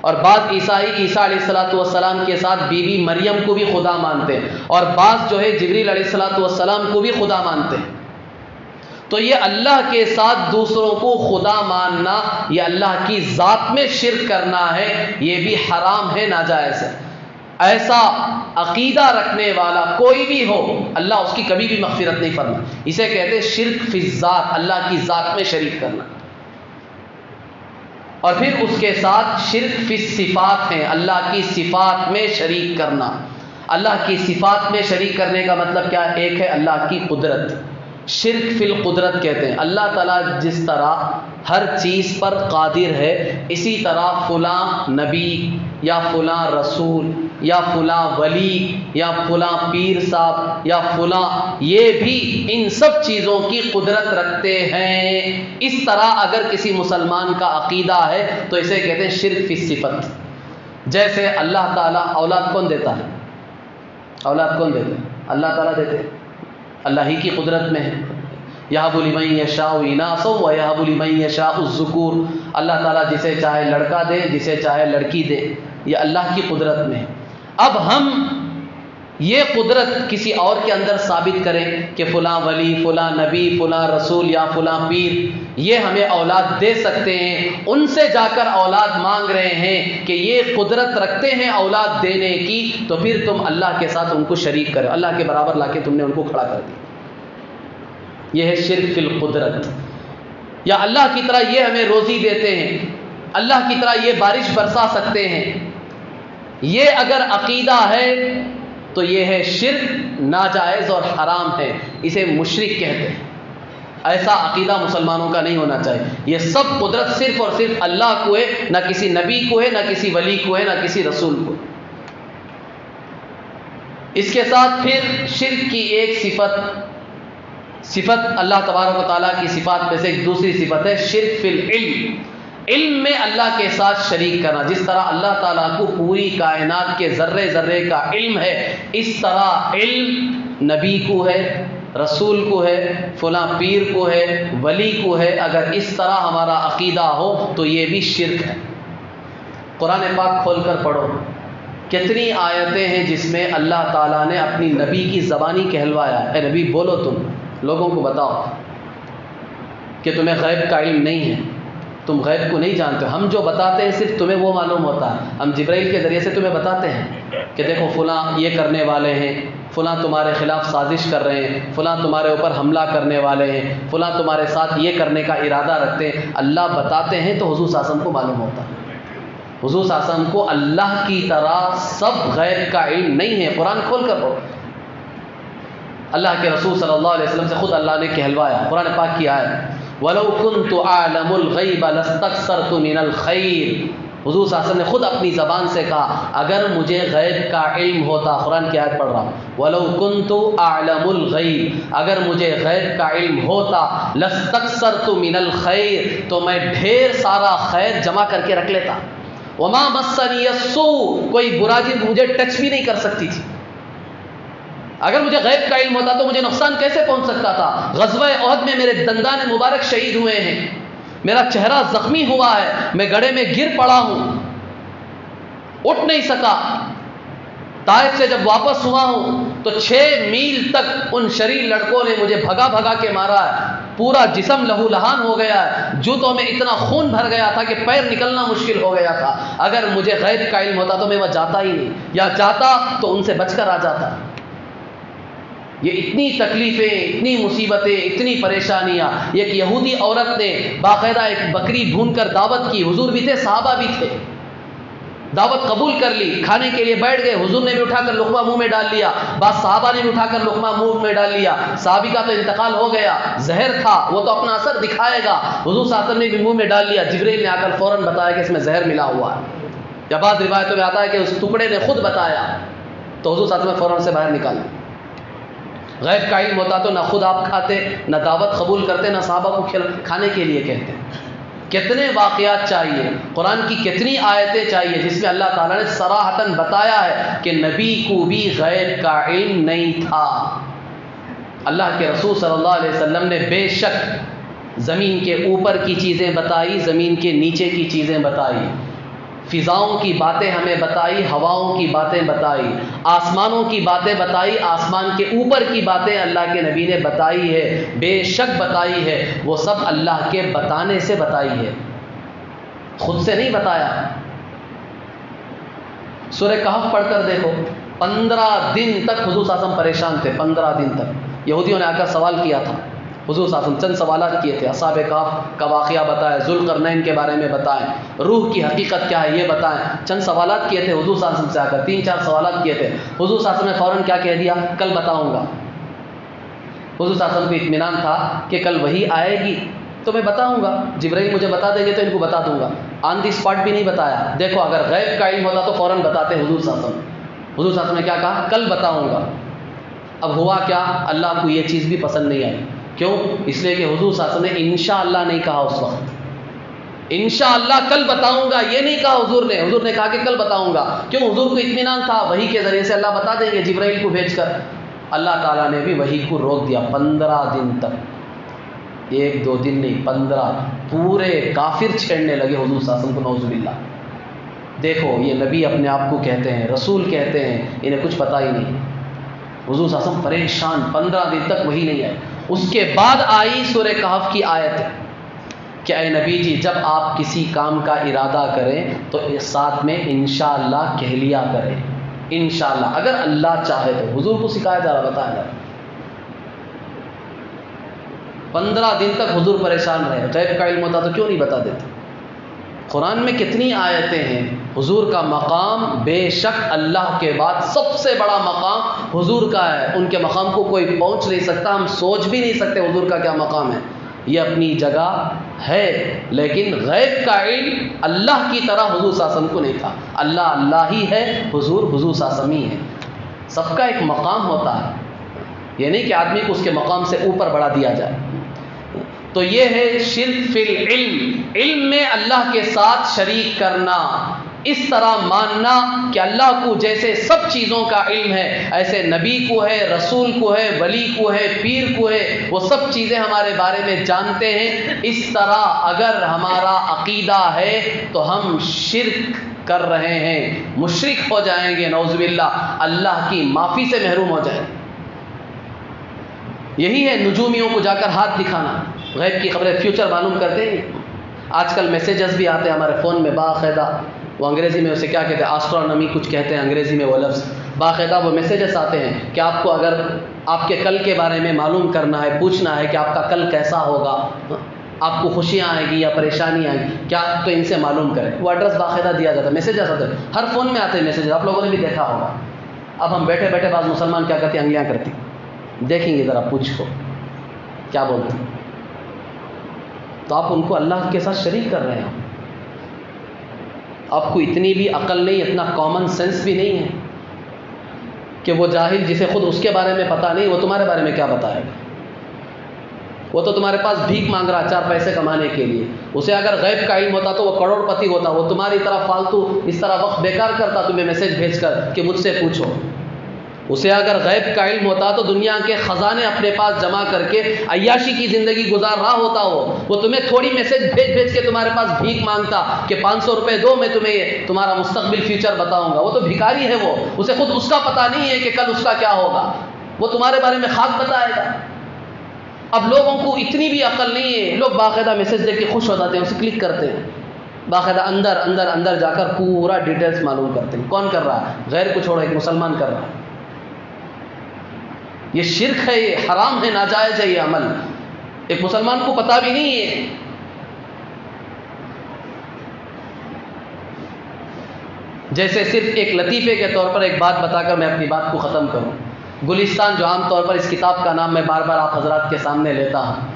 اور بعض عیسائی عیسیٰ علیہ السلام کے ساتھ بی بی مریم کو بھی خدا مانتے ہیں، اور بعض جو ہے جبریل علیہ السلام کو بھی خدا مانتے ہیں۔ تو یہ اللہ کے ساتھ دوسروں کو خدا ماننا، یہ اللہ کی ذات میں شرک کرنا ہے، یہ بھی حرام ہے، ناجائز ہے۔ ایسا عقیدہ رکھنے والا کوئی بھی ہو، اللہ اس کی کبھی بھی مغفرت نہیں فرما۔ اسے کہتے ہیں شرک فی الذات، اللہ کی ذات میں شریک کرنا۔ اور پھر اس کے ساتھ شرک فی الصفات ہے، اللہ کی صفات میں شریک کرنا۔ اللہ کی صفات میں شریک کرنے کا مطلب کیا ہے؟ ایک ہے اللہ کی قدرت، شرک فی القدرت کہتے ہیں۔ اللہ تعالیٰ جس طرح ہر چیز پر قادر ہے، اسی طرح فلاں نبی یا فلاں رسول یا فلاں ولی یا فلاں پیر صاحب یا فلاں، یہ بھی ان سب چیزوں کی قدرت رکھتے ہیں۔ اس طرح اگر کسی مسلمان کا عقیدہ ہے تو اسے کہتے ہیں شرک فی الصفت۔ جیسے اللہ تعالیٰ اولاد کون دیتا ہے؟ اولاد کون دیتے ہیں؟ اللہ تعالیٰ دیتے ہیں، اللہ ہی کی قدرت میں ہے۔ یہب لمن یشاء اناثا ویہب لمن یشاء الذکور، اللہ تعالیٰ جسے چاہے لڑکا دے، جسے چاہے لڑکی دے، یہ اللہ کی قدرت میں ہے۔ اب ہم یہ قدرت کسی اور کے اندر ثابت کریں کہ فلاں ولی، فلاں نبی، فلاں رسول یا فلاں پیر یہ ہمیں اولاد دے سکتے ہیں، ان سے جا کر اولاد مانگ رہے ہیں کہ یہ قدرت رکھتے ہیں اولاد دینے کی، تو پھر تم اللہ کے ساتھ ان کو شریک کرو، اللہ کے برابر لا کے تم نے ان کو کھڑا کر دیا۔ یہ ہے شرک فی القدرت۔ یا اللہ کی طرح یہ ہمیں روزی دیتے ہیں، اللہ کی طرح یہ بارش برسا سکتے ہیں، یہ اگر عقیدہ ہے تو یہ ہے شرک، ناجائز اور حرام ہے، اسے مشرک کہتے ہیں۔ ایسا عقیدہ مسلمانوں کا نہیں ہونا چاہیے۔ یہ سب قدرت صرف اور صرف اللہ کو ہے، نہ کسی نبی کو ہے، نہ کسی ولی کو ہے، نہ کسی رسول کو۔ اس کے ساتھ پھر شرک کی ایک صفت اللہ تبارک و تعالیٰ کی صفات میں سے ایک دوسری صفت ہے شرک فی العلم، علم میں اللہ کے ساتھ شریک کرنا۔ جس طرح اللہ تعالیٰ کو پوری کائنات کے ذرے ذرے کا علم ہے، اس طرح علم نبی کو ہے، رسول کو ہے، فلاں پیر کو ہے، ولی کو ہے۔ اگر اس طرح ہمارا عقیدہ ہو تو یہ بھی شرک ہے۔ قرآن پاک کھول کر پڑھو، کتنی آیتیں ہیں جس میں اللہ تعالیٰ نے اپنی نبی کی زبانی کہلوایا، اے نبی بولو، تم لوگوں کو بتاؤ کہ تمہیں غیب کا علم نہیں ہے، تم غیب کو نہیں جانتے، ہم جو بتاتے ہیں صرف تمہیں وہ معلوم ہوتا ہے، ہم جبرائیل کے ذریعے سے تمہیں بتاتے ہیں کہ دیکھو فلاں یہ کرنے والے ہیں، فلاں تمہارے خلاف سازش کر رہے ہیں، فلاں تمہارے اوپر حملہ کرنے والے ہیں، فلاں تمہارے ساتھ یہ کرنے کا ارادہ رکھتے ہیں۔ اللہ بتاتے ہیں تو حضور صلی اللہ علیہ وسلم کو معلوم ہوتا ہے۔ حضور صلی اللہ علیہ وسلم کو اللہ کی طرح سب غیب کا علم نہیں ہے۔ قرآن کھول کر پڑھو، اللہ کے رسول صلی اللہ علیہ وسلم سے خود اللہ نے کہلوایا، قرآن پاک کی آیت وَلَوْ كُنْتُ أَعْلَمُ الْغَيْبَ لَاسْتَكْثَرْتُ مِنَ الْخَيْرِ، حضور صلی اللہ علیہ وسلم نے خود اپنی زبان سے کہا اگر مجھے غیب کا علم ہوتا، قرآن کی آیت پڑھ رہا ہوں، وَلَوْ كُنْتُ أَعْلَمُ الْغَيْبَ، اگر مجھے غیب کا علم ہوتا، لَاسْتَكْثَرْتُ مِنَ الْخَيْرِ، تو میں ڈھیر سارا خیر جمع کر کے رکھ لیتا۔ وَمَا مَسَّنِيَ السُّوءُ، کوئی برا چیز مجھے ٹچ بھی نہیں کر سکتی تھی۔ اگر مجھے غیب کا علم ہوتا تو مجھے نقصان کیسے پہنچ سکتا تھا؟ غزوہ احد میں میرے دندان مبارک شہید ہوئے ہیں، میرا چہرہ زخمی ہوا ہے، میں گڑھے میں گر پڑا ہوں، اٹھ نہیں سکا۔ طائف سے جب واپس ہوا ہوں تو 6 میل تک ان شریر لڑکوں نے مجھے بھگا بھگا کے مارا ہے، پورا جسم لہو لہان ہو گیا ہے، جوتوں میں اتنا خون بھر گیا تھا کہ پیر نکلنا مشکل ہو گیا تھا۔ اگر مجھے غیب کا علم ہوتا تو میں وہاں جاتا ہی نہیں، یا جاتا تو ان سے بچ کر آ جاتا۔ یہ اتنی تکلیفیں، اتنی مصیبتیں، اتنی پریشانیاں۔ ایک یہودی عورت نے باقاعدہ ایک بکری ڈھونڈ کر دعوت کی، حضور بھی تھے، صحابہ بھی تھے، دعوت قبول کر لی، کھانے کے لیے بیٹھ گئے، حضور نے بھی اٹھا کر لقمہ منہ میں ڈال لیا، بعض صحابہ نے بھی اٹھا کر لقمہ منہ میں ڈال لیا۔ صحابی کا تو انتقال ہو گیا، زہر تھا، وہ تو اپنا اثر دکھائے گا، حضور صلی اللہ علیہ وسلم نے بھی منہ میں ڈال لیا۔ جبرائیل نے آ کر فوراً بتایا کہ اس میں زہر ملا ہوا ہے، یا بعض روایتوں میں آتا ہے کہ اس ٹکڑے نے خود بتایا، تو حضور صلی اللہ علیہ وسلم نے فوراً سے باہر نکالا۔ غیب کا علم ہوتا تو نہ خود آپ کھاتے، نہ دعوت قبول کرتے، نہ صحابہ کو کھانے کے لیے کہتے۔ کتنے واقعات چاہیے، قرآن کی کتنی آیتیں چاہیے جس میں اللہ تعالیٰ نے صراحتاً بتایا ہے کہ نبی کو بھی غیب کا علم نہیں تھا۔ اللہ کے رسول صلی اللہ علیہ وسلم نے بے شک زمین کے اوپر کی چیزیں بتائی، زمین کے نیچے کی چیزیں بتائی، فضاؤں کی باتیں ہمیں بتائی، ہواؤں کی باتیں بتائی، آسمانوں کی باتیں بتائی، آسمان کے اوپر کی باتیں اللہ کے نبی نے بتائی ہے، بے شک بتائی ہے، وہ سب اللہ کے بتانے سے بتائی ہے، خود سے نہیں بتایا۔ سورہ کہف پڑھ کر دیکھو، 15 دن تک حضور صلی اللہ علیہ وسلم پریشان تھے، 15 دن تک یہودیوں نے آ کر سوال کیا تھا، حضور صلی اللہ علیہ وسلم چند سوالات کیے تھے، اصحاب کہف کا واقعہ بتائیں، ذوالقرنین کے بارے میں بتائیں، روح کی حقیقت کیا ہے یہ بتائیں، چند سوالات کیے تھے حضور صلی اللہ علیہ وسلم سے آ کر، 3-4 سوالات کیے تھے، حضور صلی اللہ علیہ وسلم نے فوراً کیا کہہ دیا؟ کل بتاؤں گا۔ حضور صلی اللہ علیہ وسلم کو اطمینان تھا کہ کل وہی آئے گی تو میں بتاؤں گا، جبرائیل مجھے بتا دیں گے تو ان کو بتا دوں گا۔ آن دی اسپاٹ بھی نہیں بتایا۔ دیکھو اگر غیب کا علم ہوتا تو فوراً بتاتے حضور صلی اللہ علیہ وسلم۔ حضور صلی اللہ علیہ وسلم نے کیا کہا؟ کل بتاؤں گا۔ اب ہوا کیا؟ اللہ کو یہ چیز بھی پسند نہیں آئی۔ کیوں؟ اس لیے کہ حضور صلی اللہ علیہ وسلم نے انشاءاللہ نہیں کہا اس وقت، انشاءاللہ کل بتاؤں گا یہ نہیں کہا حضور نے، حضور نے کہا کہ کل بتاؤں گا۔ کیوں؟ حضور کو اطمینان تھا وحی کے ذریعے سے اللہ بتا دیں گے جبرائیل کو بھیج کر۔ اللہ تعالیٰ نے بھی وحی کو روک دیا 15 دن تک، 1-2 دن نہیں 15، پورے کافر چھیڑنے لگے حضور صلی اللہ علیہ وسلم کو، نعوذ باللہ۔ دیکھو یہ نبی اپنے آپ کو کہتے ہیں، رسول کہتے ہیں، انہیں کچھ پتہ ہی نہیں۔ حضور صلی اللہ علیہ وسلم پریشان، 15 دن تک وہی نہیں آئے۔ اس کے بعد آئی سورہ کہف کی آیت کہ اے نبی جی جب آپ کسی کام کا ارادہ کریں تو اس ساتھ میں انشاءاللہ کہہ لیا کریں، انشاءاللہ اگر اللہ چاہے تو۔ حضور کو سکھایا جا رہا، بتایا جا رہا۔ 15 دن تک حضور پریشان رہے، غیب کا علم ہوتا تو کیوں نہیں بتا دیتے؟ قرآن میں کتنی آیتیں ہیں، حضور کا مقام بے شک اللہ کے بعد سب سے بڑا مقام حضور کا ہے، ان کے مقام کو کوئی پہنچ نہیں سکتا، ہم سوچ بھی نہیں سکتے حضور کا کیا مقام ہے۔ یہ اپنی جگہ ہے، لیکن غیب کا علم اللہ کی طرح حضور صلی اللہ علیہ وسلم کو نہیں تھا۔ اللہ اللہ ہی ہے، حضور صلی اللہ علیہ وسلم ہی ہے۔ سب کا ایک مقام ہوتا ہے، یہ نہیں کہ آدمی کو اس کے مقام سے اوپر بڑھا دیا جائے۔ تو یہ ہے شرک فی العلم، علم میں اللہ کے ساتھ شریک کرنا، اس طرح ماننا کہ اللہ کو جیسے سب چیزوں کا علم ہے ایسے نبی کو ہے، رسول کو ہے، ولی کو ہے، پیر کو ہے، وہ سب چیزیں ہمارے بارے میں جانتے ہیں۔ اس طرح اگر ہمارا عقیدہ ہے تو ہم شرک کر رہے ہیں، مشرک ہو جائیں گے، نعوذ باللہ، اللہ کی معافی سے محروم ہو جائیں گے۔ یہی ہے نجومیوں کو جا کر ہاتھ دکھانا، غیب کی خبریں، فیوچر معلوم کرتے ہیں۔ آج کل میسیجز بھی آتے ہیں ہمارے فون میں باقاعدہ، وہ انگریزی میں اسے کیا کہتے ہیں، آسٹرونومی کچھ کہتے ہیں انگریزی میں وہ لفظ، باقاعدہ وہ میسیجز آتے ہیں کہ آپ کو اگر آپ کے کل کے بارے میں معلوم کرنا ہے، پوچھنا ہے کہ آپ کا کل کیسا ہوگا، آپ کو خوشیاں آئیں گی یا پریشانی آئیں گی کیا، تو ان سے معلوم کریں۔ وہ ایڈریس باقاعدہ دیا جاتا ہے، میسیجز آتے ہیں، ہر فون میں آتے ہیں میسیجز، آپ لوگوں نے بھی دیکھا ہوگا۔ اب ہم بیٹھے بیٹھے بعض مسلمان کیا کرتے ہیں، انگلیاں کرتی، دیکھیں گے ذرا پوچھو کیا بولتے ہیں، تو آپ ان کو اللہ کے ساتھ شریک کر رہے ہیں۔ آپ کو اتنی بھی عقل نہیں، اتنا کامن سینس بھی نہیں ہے کہ وہ جاہل جسے خود اس کے بارے میں پتہ نہیں، وہ تمہارے بارے میں کیا بتائے گا؟ وہ تو تمہارے پاس بھیک مانگ رہا 4 پیسے کمانے کے لیے، اسے اگر غیب کا علم ہوتا تو وہ کروڑ پتی ہوتا، وہ تمہاری طرح فالتو اس طرح وقت بیکار کرتا تمہیں میسج بھیج کر کہ مجھ سے پوچھو۔ اسے اگر غیب کا علم ہوتا تو دنیا کے خزانے اپنے پاس جمع کر کے عیاشی کی زندگی گزار رہا ہوتا وہ تمہیں تھوڑی میسج بھیج کے تمہارے پاس بھیک مانگتا کہ 500 روپے دو، میں تمہیں تمہارا مستقبل فیوچر بتاؤں گا۔ وہ تو بھکاری ہے، وہ اسے خود اس کا پتہ نہیں ہے کہ کل اس کا کیا ہوگا، وہ تمہارے بارے میں خاک بتائے گا۔ اب لوگوں کو اتنی بھی عقل نہیں ہے، لوگ باقاعدہ میسج دیکھ کے خوش ہو جاتے ہیں، اسے کلک کرتے ہیں، باقاعدہ اندر جا کر پورا ڈیٹیلز معلوم کرتے ہیں۔ کون کر رہا ہے؟ غیر کو چھوڑو، ایک مسلمان کر رہا ہے۔ یہ شرک ہے، یہ حرام ہے، ناجائز ہے یہ عمل، ایک مسلمان کو پتہ بھی نہیں ہے۔ جیسے صرف ایک لطیفے کے طور پر ایک بات بتا کر میں اپنی بات کو ختم کروں۔ گلستان، جو عام طور پر اس کتاب کا نام میں بار بار آپ حضرات کے سامنے لیتا ہوں،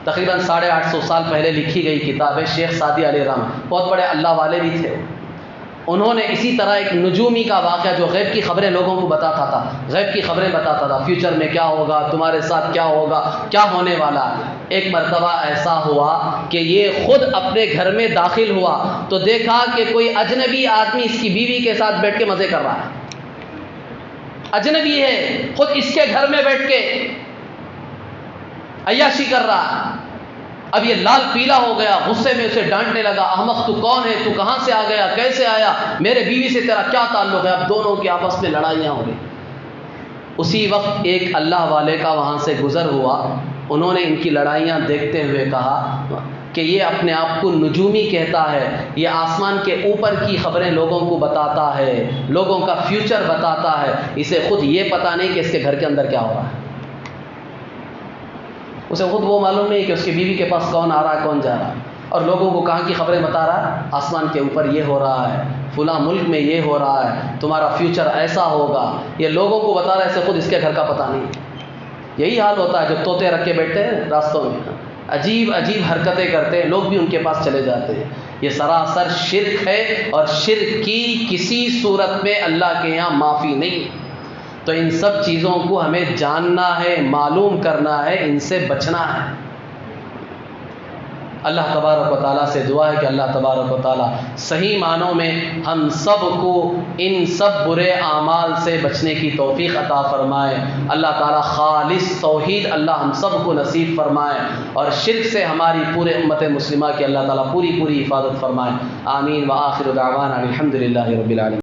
تقریباً 850 سال پہلے لکھی گئی کتاب ہے، شیخ سعدی علیہ رحمہ، بہت بڑے اللہ والے بھی تھے۔ انہوں نے اسی طرح ایک نجومی کا واقعہ جو غیب کی خبریں لوگوں کو بتاتا تھا، غیب کی خبریں بتاتا تھا، فیوچر میں کیا ہوگا، تمہارے ساتھ کیا ہوگا، کیا ہونے والا ہے۔ ایک مرتبہ ایسا ہوا کہ یہ خود اپنے گھر میں داخل ہوا تو دیکھا کہ کوئی اجنبی آدمی اس کی بیوی کے ساتھ بیٹھ کے مزے کر رہا ہے، اجنبی ہے، خود اس کے گھر میں بیٹھ کے عیاشی کر رہا ہے۔ اب یہ لال پیلا ہو گیا، غصے میں اسے ڈانٹنے لگا، احمق تو کون ہے، تو کہاں سے آ گیا، کیسے آیا، میرے بیوی سے تیرا کیا تعلق ہے؟ اب دونوں کی آپس میں لڑائیاں ہو گئی۔ اسی وقت ایک اللہ والے کا وہاں سے گزر ہوا، انہوں نے ان کی لڑائیاں دیکھتے ہوئے کہا کہ یہ اپنے آپ کو نجومی کہتا ہے، یہ آسمان کے اوپر کی خبریں لوگوں کو بتاتا ہے، لوگوں کا فیوچر بتاتا ہے، اسے خود یہ پتہ نہیں کہ اس کے گھر کے اندر کیا ہو رہا ہے، اسے خود وہ معلوم نہیں کہ اس کی بیوی کے پاس کون آ رہا ہے کون جا رہا ہے، اور لوگوں کو کہاں کی خبریں بتا رہا ہے، آسمان کے اوپر یہ ہو رہا ہے، فلاں ملک میں یہ ہو رہا ہے، تمہارا فیوچر ایسا ہوگا، یہ لوگوں کو بتا رہا ہے، اسے خود اس کے گھر کا پتہ نہیں۔ یہی حال ہوتا ہے جو طوطے رکھ کے بیٹھتے ہیں راستوں میں، عجیب عجیب حرکتیں کرتے ہیں، لوگ بھی ان کے پاس چلے جاتے ہیں۔ یہ سراسر شرک ہے، اور شرک کی کسی صورت میں اللہ کے یہاں معافی نہیں۔ تو ان سب چیزوں کو ہمیں جاننا ہے، معلوم کرنا ہے، ان سے بچنا ہے۔ اللہ تبارک و تعالیٰ سے دعا ہے کہ اللہ تبارک و تعالیٰ صحیح معنوں میں ہم سب کو ان سب برے اعمال سے بچنے کی توفیق عطا فرمائے۔ اللہ تعالیٰ خالص توحید اللہ ہم سب کو نصیب فرمائے، اور شرک سے ہماری پورے امت مسلمہ کی اللہ تعالیٰ پوری حفاظت فرمائے۔ آمین۔ وآخر دعوانا الحمد للہ رب العالمین۔